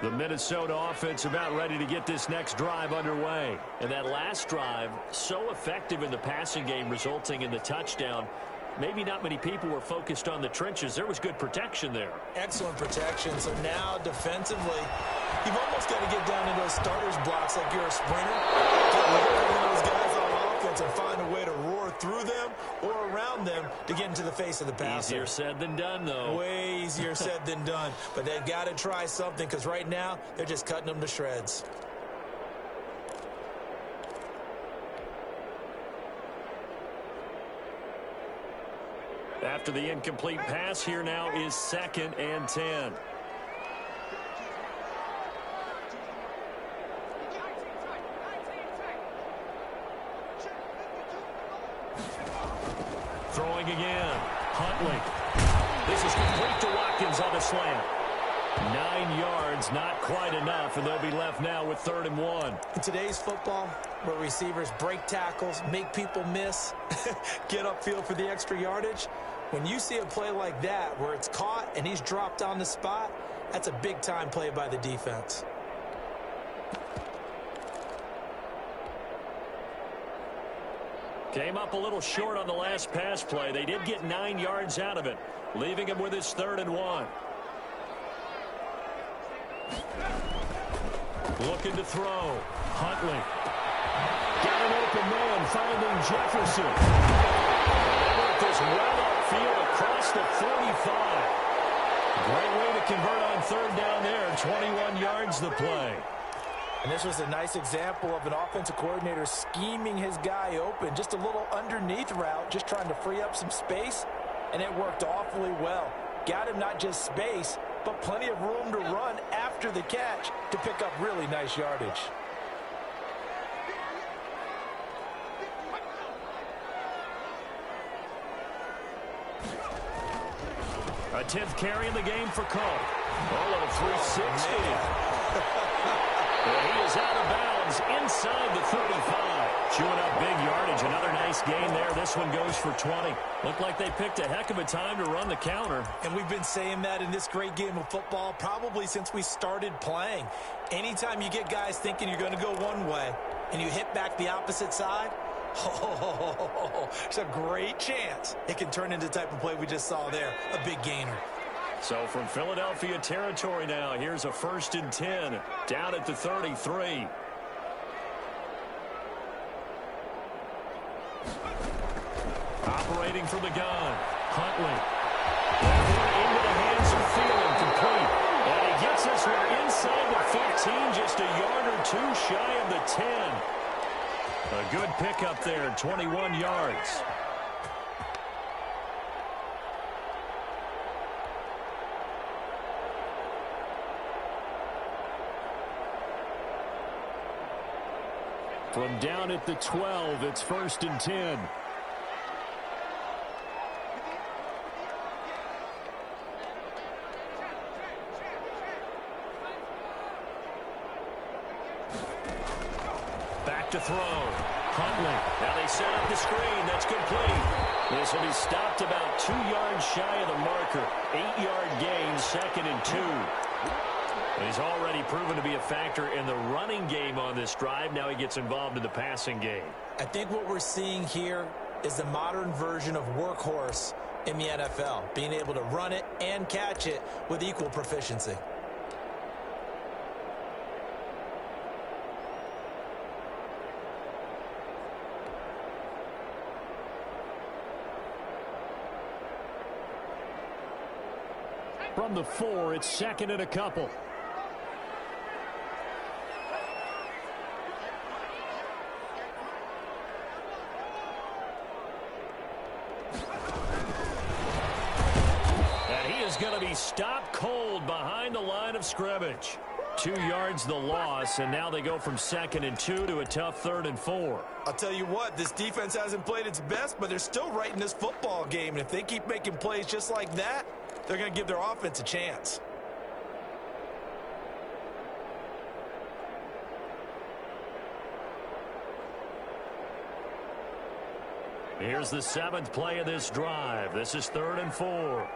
The Minnesota offense about ready to get this next drive underway. And that last drive, so effective in the passing game, resulting in the touchdown. Maybe not many people were focused on the trenches. There was good protection there. Excellent protection. So now defensively, you've almost got to get down in those starters blocks like you're a sprinter. Get rid of those guys on offense and find a way to roar through them or around them to get into the face of the passer. Easier said than done, though. Way easier said than done. But they've got to try something because right now they're just cutting them to shreds. After the incomplete pass, here now is 2nd and 10. Throwing again. Huntley. This is complete to Watkins on the slant. 9 yards, not quite enough, and they'll be left now with 3rd and 1. In today's football, where receivers break tackles, make people miss, get upfield for the extra yardage, when you see a play like that where it's caught and he's dropped on the spot, that's a big-time play by the defense. Came up a little short on the last pass play. They did get 9 yards out of it, leaving him with his 3rd and 1. Looking to throw. Huntley. Got an open man, finding Jefferson. They work this well upfield across the 45. Great way to convert on 3rd down there. 21 yards the play. And this was a nice example of an offensive coordinator scheming his guy open. Just a little underneath route, just trying to free up some space, and it worked awfully well. Got him not just space, but plenty of room to run after the catch to pick up really nice yardage. A 10th carry in the game for Cole. Oh, a 360. Well, he is out of bounds inside the 35. Chewing up big yardage. Another nice gain there. This one goes for 20. Looked like they picked a heck of a time to run the counter. And we've been saying that in this great game of football probably since we started playing. Anytime you get guys thinking you're going to go one way and you hit back the opposite side, it's a great chance it can turn into the type of play we just saw there, a big gainer. So from Philadelphia territory now, here's a 1st and 10 down at the 33. Operating from the gun, Huntley. Into the hands of Thielen, complete. And he gets this one inside the 15, just a yard or two shy of the 10. A good pickup there, 21 yards. From down at the 12, it's 1st and 10. Back to throw. Huntley. Now they set up the screen. That's complete. This will be stopped about 2 yards shy of the marker. 8-yard gain, 2nd and 2. He's already proven to be a factor in the running game on this drive. Now he gets involved in the passing game. I think what we're seeing here is the modern version of workhorse in the NFL, being able to run it and catch it with equal proficiency. From the 4, it's 2nd and a couple. Going to be stopped cold behind the line of scrimmage. 2 yards the loss, and now they go from 2nd and 2 to a tough 3rd and 4. I'll tell you what, this defense hasn't played its best, but they're still right in this football game. And if they keep making plays just like that, they're going to give their offense a chance. Here's the 7th play of this drive. This is 3rd and 4.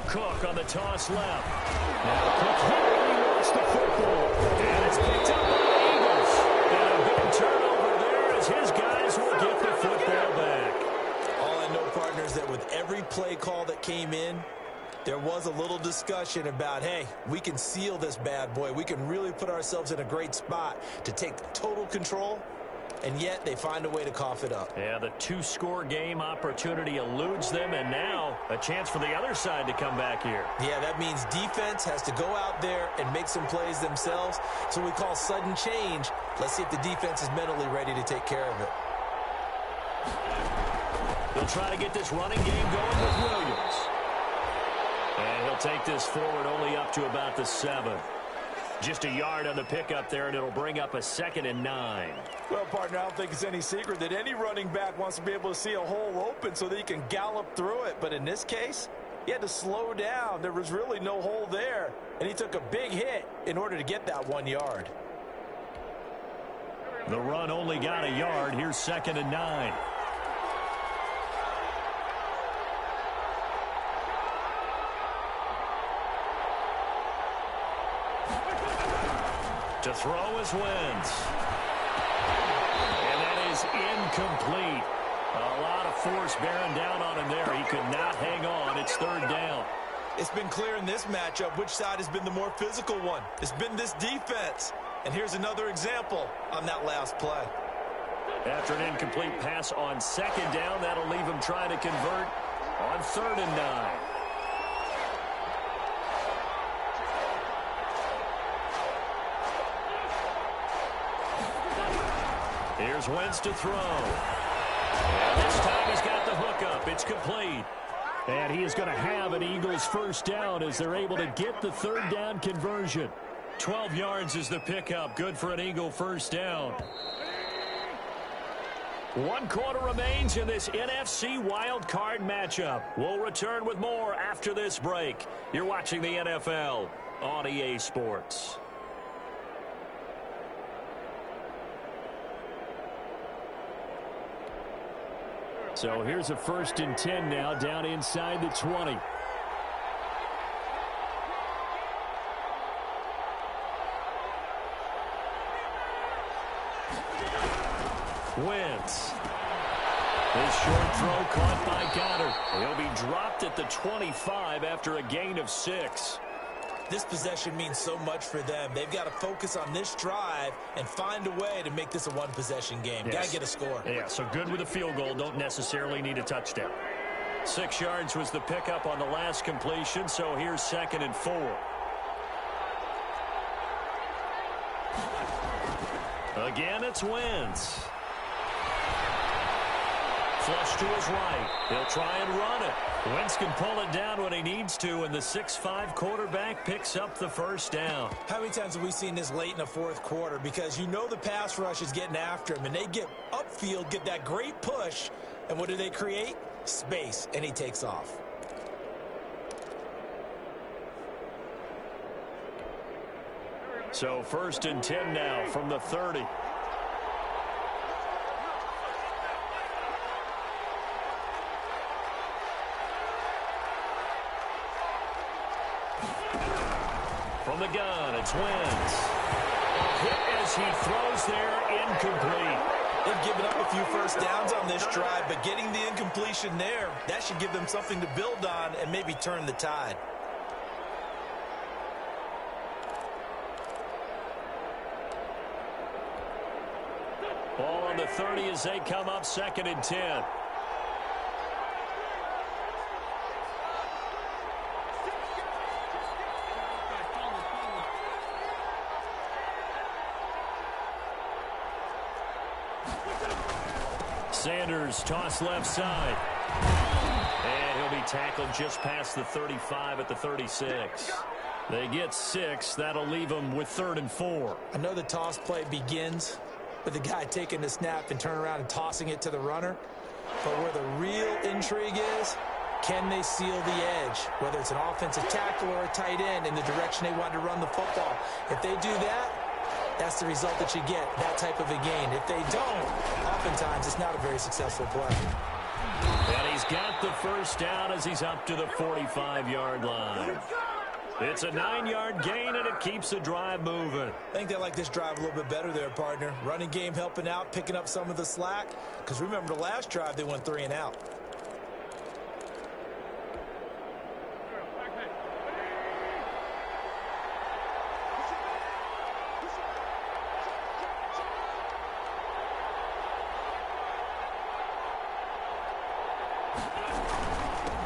Cook on the toss left. Now Cook here, he wants the football. And it's picked up by the Eagles. And a big turnover there as his guys will get the football back. All I know, partners, that with every play call that came in, there was a little discussion about, hey, we can seal this bad boy. We can really put ourselves in a great spot to take total control. And yet they find a way to cough it up. Yeah, the 2-score game opportunity eludes them, and now a chance for the other side to come back here. Yeah, that means defense has to go out there and make some plays themselves. So we call sudden change. Let's see if the defense is mentally ready to take care of it. They'll try to get this running game going with Williams. And he'll take this forward only up to about the 7. Just a yard on the pickup there, and it'll bring up a 2nd and 9. Well, partner, I don't think it's any secret that any running back wants to be able to see a hole open so that he can gallop through it. But in this case, he had to slow down. There was really no hole there, and he took a big hit in order to get that 1 yard. The run only got a yard. Here's 2nd and 9. To throw is Wentz. And that is incomplete. A lot of force bearing down on him there. He could not hang on. It's 3rd down. It's been clear in this matchup which side has been the more physical one. It's been this defense. And here's another example on that last play. After an incomplete pass on 2nd down, that'll leave him trying to convert on 3rd and 9. Here's Wentz to throw. And this time he's got the hookup. It's complete. And he is going to have an Eagles 1st down as they're able to get the 3rd down conversion. 12 yards is the pickup. Good for an Eagle 1st down. 1 quarter remains in this NFC Wildcard matchup. We'll return with more after this break. You're watching the NFL on EA Sports. So here's a 1st and 10 now, down inside the 20. Wentz. His short throw caught by Goddard. He'll be dropped at the 25 after a gain of 6. This possession means so much for them. They've got to focus on this drive and find a way to make this a one-possession game. Yes. Got to get a score. Yeah, so good with a field goal. Don't necessarily need a touchdown. 6 yards was the pickup on the last completion, so here's 2nd and 4. Again, it's Wentz. Flush to his right. He'll try and run it. Wentz can pull it down when he needs to, and the 6'5" quarterback picks up the first down. How many times have we seen this late in the fourth quarter? Because you know the pass rush is getting after him, and they get upfield, get that great push, and what do they create? Space, and he takes off. So 1st and 10 now from the 30. From the gun, it's Wentz. A hit as he throws there, incomplete. They've given up a few first downs on this drive, but getting the incompletion there, that should give them something to build on and maybe turn the tide. Ball on the 30 as they come up 2nd and 10. Sanders toss left side. And he'll be tackled just past the 35 at the 36. They get 6. That'll leave them with 3rd and 4. I know the toss play begins with the guy taking the snap and turning around and tossing it to the runner. But where the real intrigue is, can they seal the edge? Whether it's an offensive tackle or a tight end in the direction they want to run the football. If they do that, that's the result that you get, that type of a gain. If they don't, oftentimes it's not a very successful play. And he's got the first down as he's up to the 45-yard line. It's a 9-yard gain, and it keeps the drive moving. I think they like this drive a little bit better there, partner. Running game helping out, picking up some of the slack. Because remember the last drive, they went 3 and out.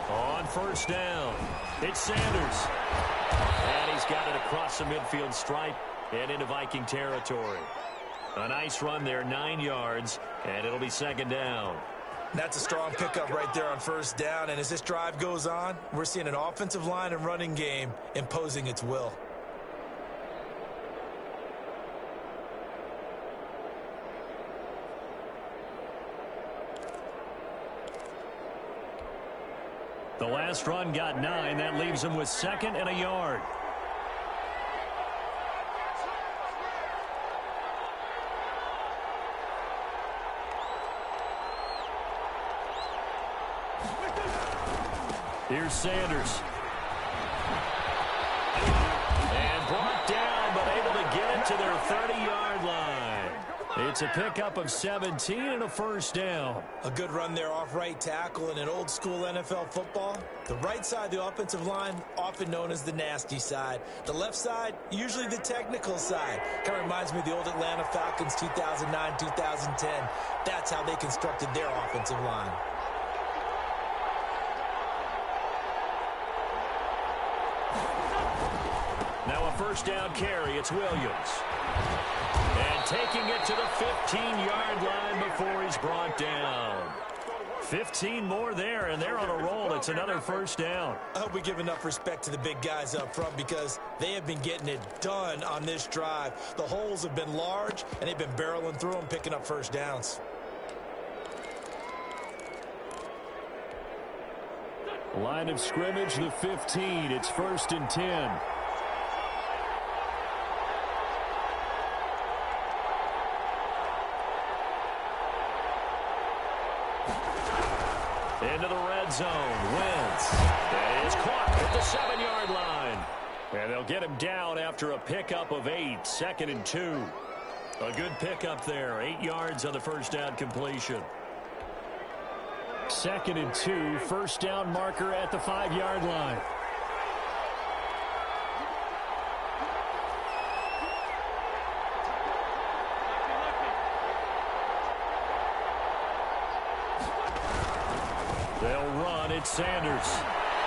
On first down, it's Sanders. And he's got it across the midfield stripe and into Viking territory. A nice run there, 9 yards, and it'll be 2nd down. That's a strong pickup right there on first down. And as this drive goes on, we're seeing an offensive line and running game imposing its will. The last run got 9. That leaves him with 2nd and a yard. Here's Sanders. And brought down, but able to get it to their 30-yard line. It's a pickup of 17 and a first down. A good run there off right tackle in an old school NFL football. The right side, the offensive line, often known as the nasty side. The left side, usually the technical side. Kind of reminds me of the old Atlanta Falcons 2009, 2010. That's how they constructed their offensive line. Now a first down carry. It's Williams. And taking it to the 15-yard line before he's brought down. 15 more there, and they're on a roll. It's another first down. I hope we give enough respect to the big guys up front because they have been getting it done on this drive. The holes have been large, and they've been barreling through them, picking up first downs. Line of scrimmage, the 15. It's 1st and 10. Into the red zone. Wentz. And it's caught at the 7-yard line. And they'll get him down after a pickup of 8. 2nd and 2. A good pickup there. 8 yards on the first down completion. 2nd and 2. First down marker at the 5-yard line. They'll run. It's Sanders.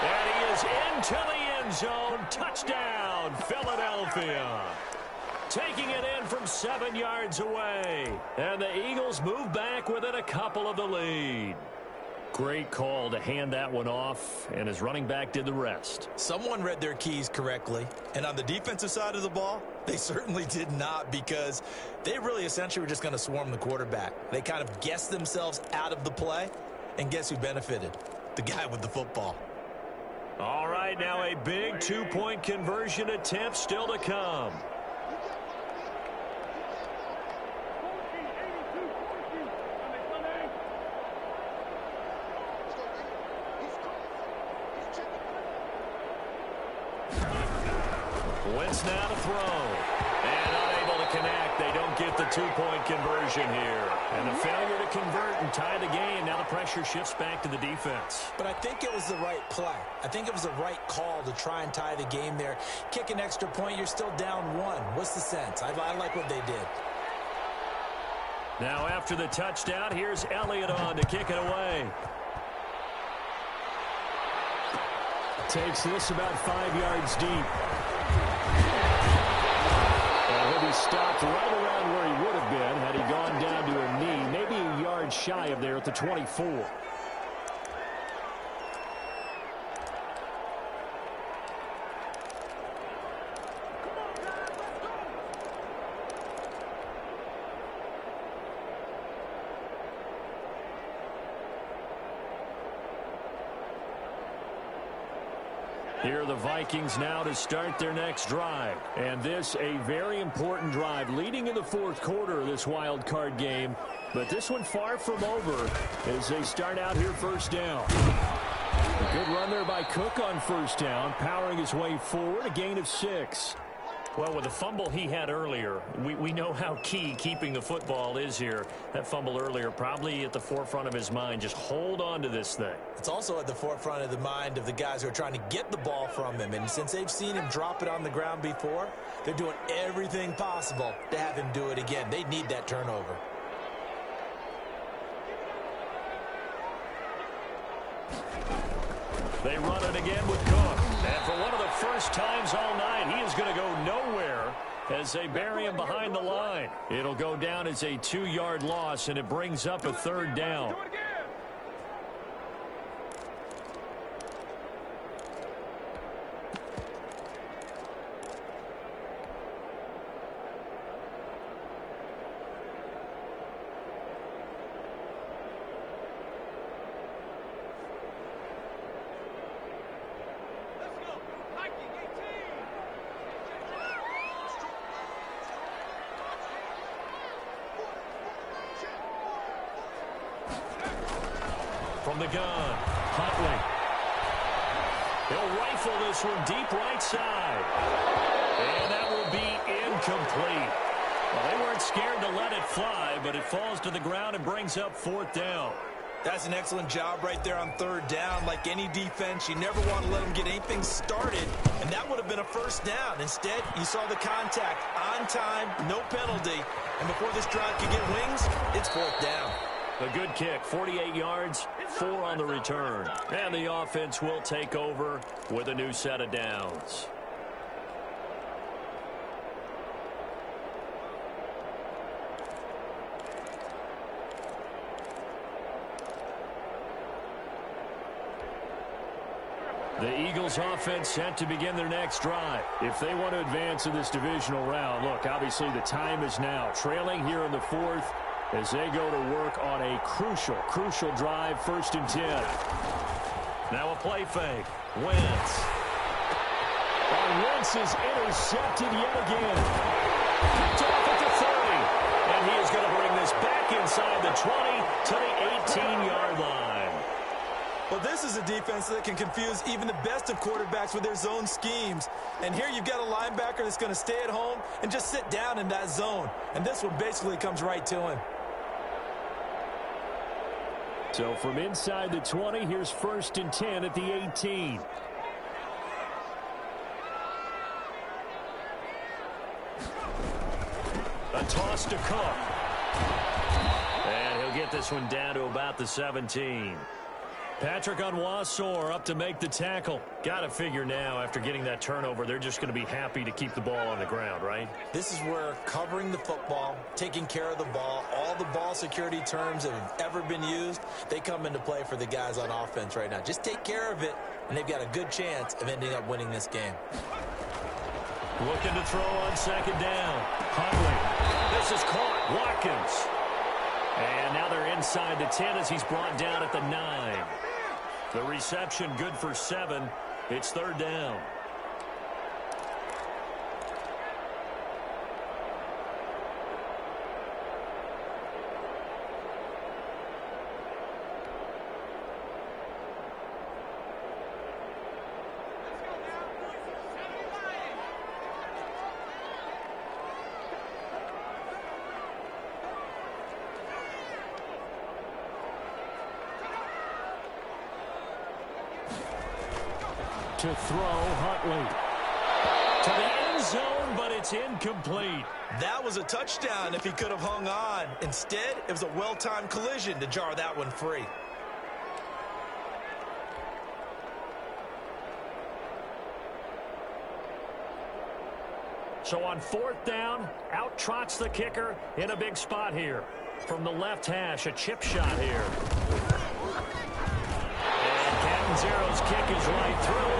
And he is into the end zone. Touchdown, Philadelphia. Taking it in from 7 yards away. And the Eagles move back within a couple of the lead. Great call to hand that one off, and his running back did the rest. Someone read their keys correctly, and on the defensive side of the ball, they certainly did not, because they really essentially were just going to swarm the quarterback. They kind of guessed themselves out of the play, and guess who benefited? The guy with the football. All right, now a big two-point conversion attempt still to come. Wentz now to throw. And unable to connect. They don't get the two-point conversion here. And a failure to convert and tie the game. Now the pressure shifts back to the defense. But I think it was the right play. I think it was the right call to try and tie the game there. Kick an extra point, you're still down one. What's the sense? I like what they did. Now after the touchdown, here's Elliott on to kick it away. Takes this about 5 yards deep. And he'll be stopped right around where he would have been had he gone down to a knee, maybe a yard shy of there at the 24. Here are the Vikings now to start their next drive. And this a very important drive leading in the fourth quarter of this wild card game. But this one far from over as they start out here first down. A good run there by Cook on first down, powering his way forward, a gain of 6. Well, with the fumble he had earlier, we know how key keeping the football is here. That fumble earlier probably at the forefront of his mind. Just hold on to this thing. It's also at the forefront of the mind of the guys who are trying to get the ball from him. And since they've seen him drop it on the ground before, they're doing everything possible to have him do it again. They need that turnover. They run it again with Cook. And for one of the first times all night, he is going to go nowhere as they bury him behind the line. It'll go down as a 2-yard loss, and it brings up a third down. From the gun, Huntley. He'll rifle this one deep right side. And that will be incomplete. Well, they weren't scared to let it fly, but it falls to the ground and brings up fourth down. That's an excellent job right there on third down. Like any defense, you never want to let them get anything started, and that would have been a first down. Instead, you saw the contact on time, no penalty, and before this drive could get wings, it's fourth down. A good kick, 48 yards, 4 on the return. And the offense will take over with a new set of downs. The Eagles offense set to begin their next drive. If they want to advance in this divisional round, look, obviously the time is now. Trailing here in the fourth as they go to work on a crucial drive, 1st and 10. Now a play fake. Wentz. And Wentz is intercepted yet again. Picked off at the 30. And he is going to bring this back inside the 20 to the 18-yard line. Well, this is a defense that can confuse even the best of quarterbacks with their zone schemes. And here you've got a linebacker that's going to stay at home and just sit down in that zone. And this one basically comes right to him. So from inside the 20, here's 1st and 10 at the 18. A toss to Cook. And he'll get this one down to about the 17. Patrick Onwuasor up to make the tackle. Got to figure now, after getting that turnover, they're just going to be happy to keep the ball on the ground, right? This is where covering the football, taking care of the ball, all the ball security terms that have ever been used, they come into play for the guys on offense right now. Just take care of it, and they've got a good chance of ending up winning this game. Looking to throw on second down. Huntley. This is caught. Watkins. And now they're inside the 10 as he's brought down at the 9. The reception good for 7. It's third down. To throw, Huntley. To the end zone, but it's incomplete. That was a touchdown if he could have hung on. Instead, it was a well-timed collision to jar that one free. So on fourth down, out trots the kicker in a big spot here. From the left hash, a chip shot here. Zero's kick is right through,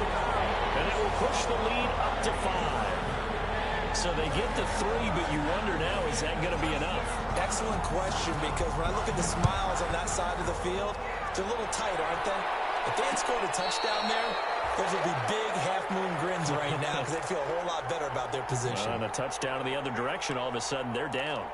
and it will push the lead up to 5. So they get to 3, but you wonder now, is that going to be enough? Excellent question, because when I look at the smiles on that side of the field, they're a little tight, aren't they? If they had scored a touchdown there, those would be big half-moon grins right now because they'd feel a whole lot better about their position. And a touchdown in the other direction, all of a sudden they're down.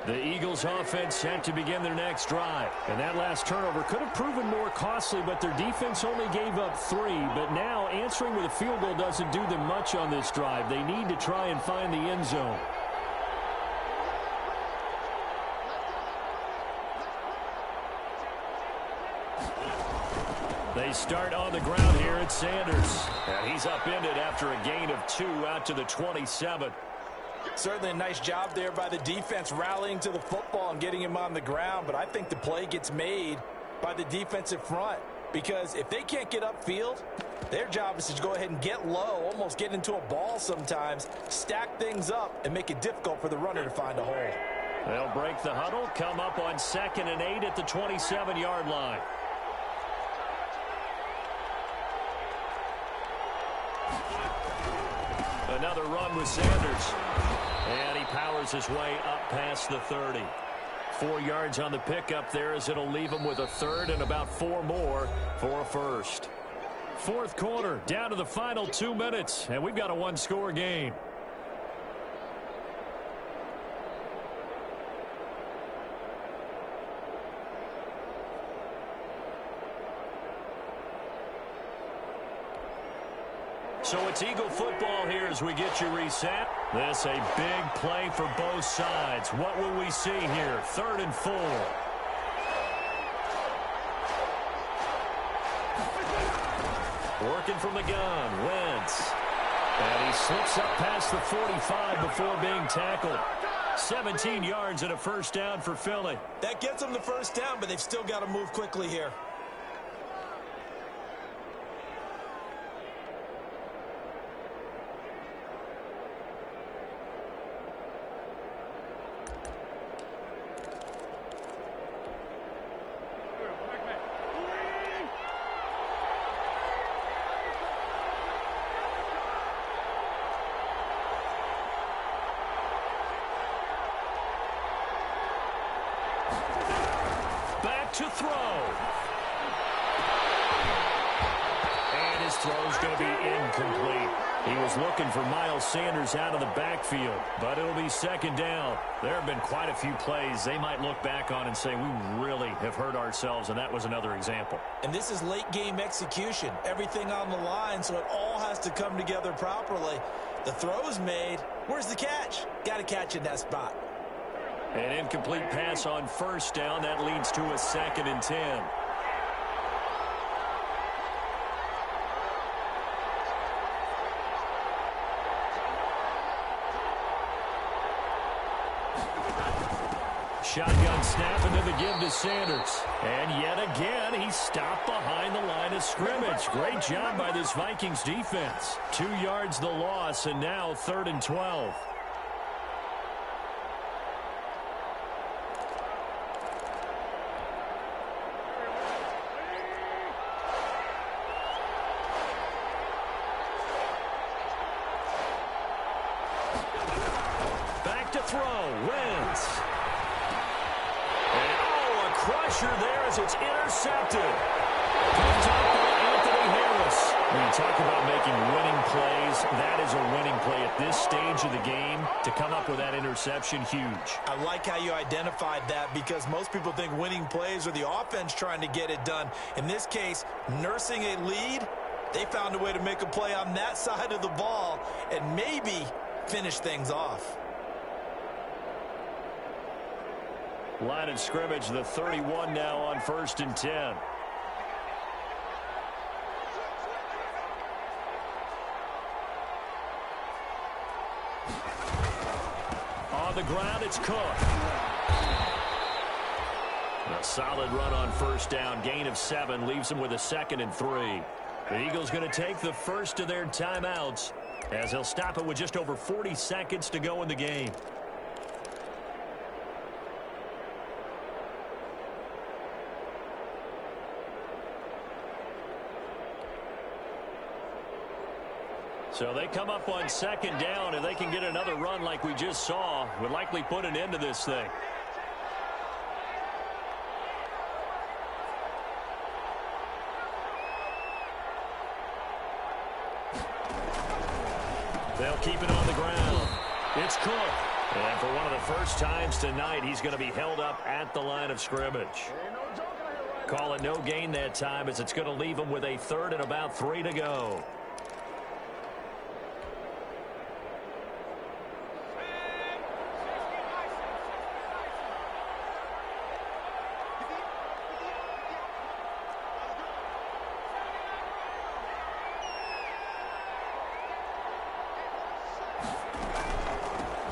The Eagles offense set to begin their next drive. And that last turnover could have proven more costly, but their defense only gave up 3. But now answering with a field goal doesn't do them much on this drive. They need to try and find the end zone. They start on the ground here at Sanders. And he's upended after a gain of 2 out to the 27. Certainly a nice job there by the defense rallying to the football and getting him on the ground, but I think the play gets made by the defensive front because if they can't get upfield, their job is to go ahead and get low, almost get into a ball sometimes, stack things up, and make it difficult for the runner to find a hole. They'll break the huddle, come up on 2nd and 8 at the 27-yard line. Another run with Sanders. And he powers his way up past the 30. 4 yards on the pickup there as it'll leave him with a 3rd and about 4 more for a first. Fourth quarter, down to the final 2 minutes, and we've got a 1-score game. So it's Eagle football here as we get you reset. This a big play for both sides. What will we see here? 3rd and 4. Working from the gun, Wentz. And he slips up past the 45 before being tackled. 17 yards and a first down for Philly. That gets them the first down, but they've still got to move quickly here. To throw. And his throw's going to be incomplete. He was looking for Miles Sanders out of the backfield, but it'll be 2nd down. There have been quite a few plays they might look back on and say, we really have hurt ourselves, and that was another example. And this is late game execution. Everything on the line, so it all has to come together properly. The throw's made. Where's the catch? Got to catch in that spot. An incomplete pass on first down. That leads to a 2nd and 10. Shotgun snap into the give to Sanders. And yet again, he's stopped behind the line of scrimmage. Great job by this Vikings defense. 2 yards the loss, and now 3rd and 12. Back to throw. Wentz. Crusher there as it's intercepted. Picked up by Anthony Harris. When you talk about making winning plays, that is a winning play at this stage of the game. To come up with that interception, huge. I like how you identified that because most people think winning plays are the offense trying to get it done. In this case, nursing a lead, they found a way to make a play on that side of the ball and maybe finish things off. Line of scrimmage, the 31 now on 1st and 10. On the ground, it's Cook. A solid run on first down. Gain of 7 leaves them with a 2nd and 3. The Eagles going to take the first of their timeouts as they'll stop it with just over 40 seconds to go in the game. So they come up on 2nd down, and they can get another run like we just saw. Would likely put an end to this thing. They'll keep it on the ground. It's Cook. And for one of the first times tonight, he's going to be held up at the line of scrimmage. Call it no gain that time as it's going to leave him with a 3rd and about 3 to go.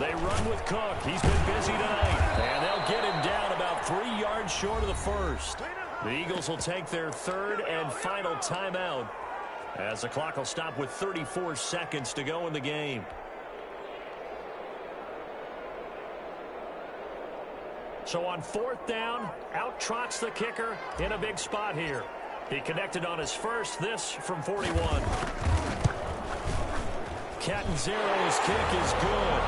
They run with Cook. He's been busy tonight. And they'll get him down about 3 yards short of the first. The Eagles will take their 3rd and final timeout as the clock will stop with 34 seconds to go in the game. So on 4th down, out trots the kicker in a big spot here. He connected on his first, this from 41. Catanzaro's kick is good.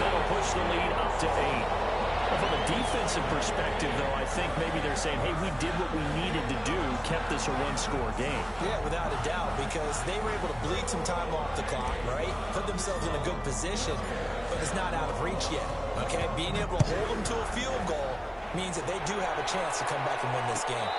That'll push the lead up to 8. Well, from a defensive perspective, though, I think maybe they're saying, hey, we did what we needed to do, kept this a one-score game. Yeah, without a doubt, because they were able to bleed some time off the clock, right? Put themselves in a good position, but it's not out of reach yet, okay? Being able to hold them to a field goal means that they do have a chance to come back and win this game.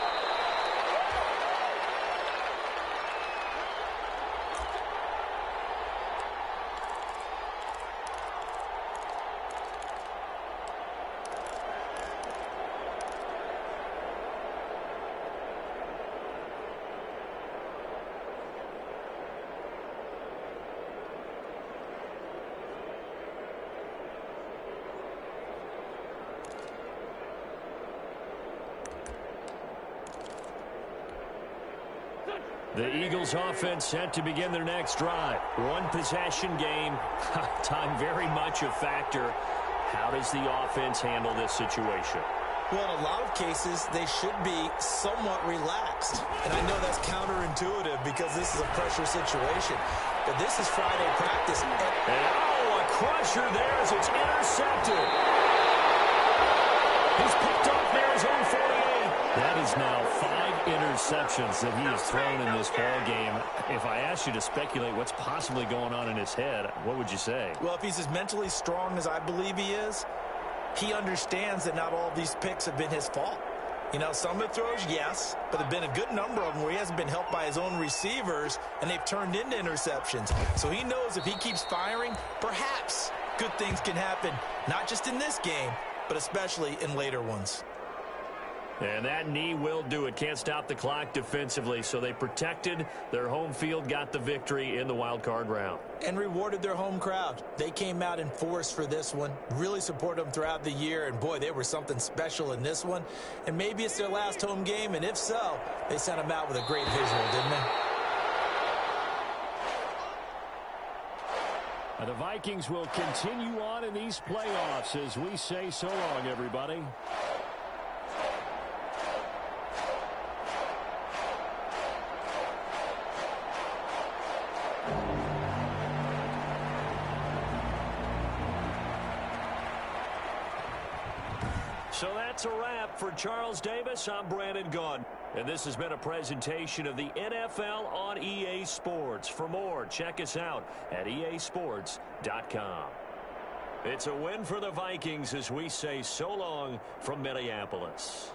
The Eagles offense set to begin their next drive. One possession game. Time very much a factor. How does the offense handle this situation? Well, in a lot of cases, they should be somewhat relaxed. And I know that's counterintuitive because this is a pressure situation. But this is Friday practice. And a crusher there as it's intercepted. He's picked off there his own 48. That is now 5 interceptions that he has thrown in this ball game. If I asked you to speculate what's possibly going on in his head, what would you say? Well, if he's as mentally strong as I believe he is, he understands that not all of these picks have been his fault. You know, some of the throws, yes, but there have been a good number of them where he hasn't been helped by his own receivers, and they've turned into interceptions. So he knows if he keeps firing, perhaps good things can happen, not just in this game, but especially in later ones. And that knee will do it. Can't stop the clock defensively, so they protected their home field, got the victory in the wild card round. And rewarded their home crowd. They came out in force for this one, really supported them throughout the year, and boy, they were something special in this one. And maybe it's their last home game, and if so, they sent them out with a great visual, didn't they? And the Vikings will continue on in these playoffs as we say so long, everybody. So that's a wrap for Charles Davis. I'm Brandon Gunn. And this has been a presentation of the NFL on EA Sports. For more, check us out at easports.com. It's a win for the Vikings as we say so long from Minneapolis.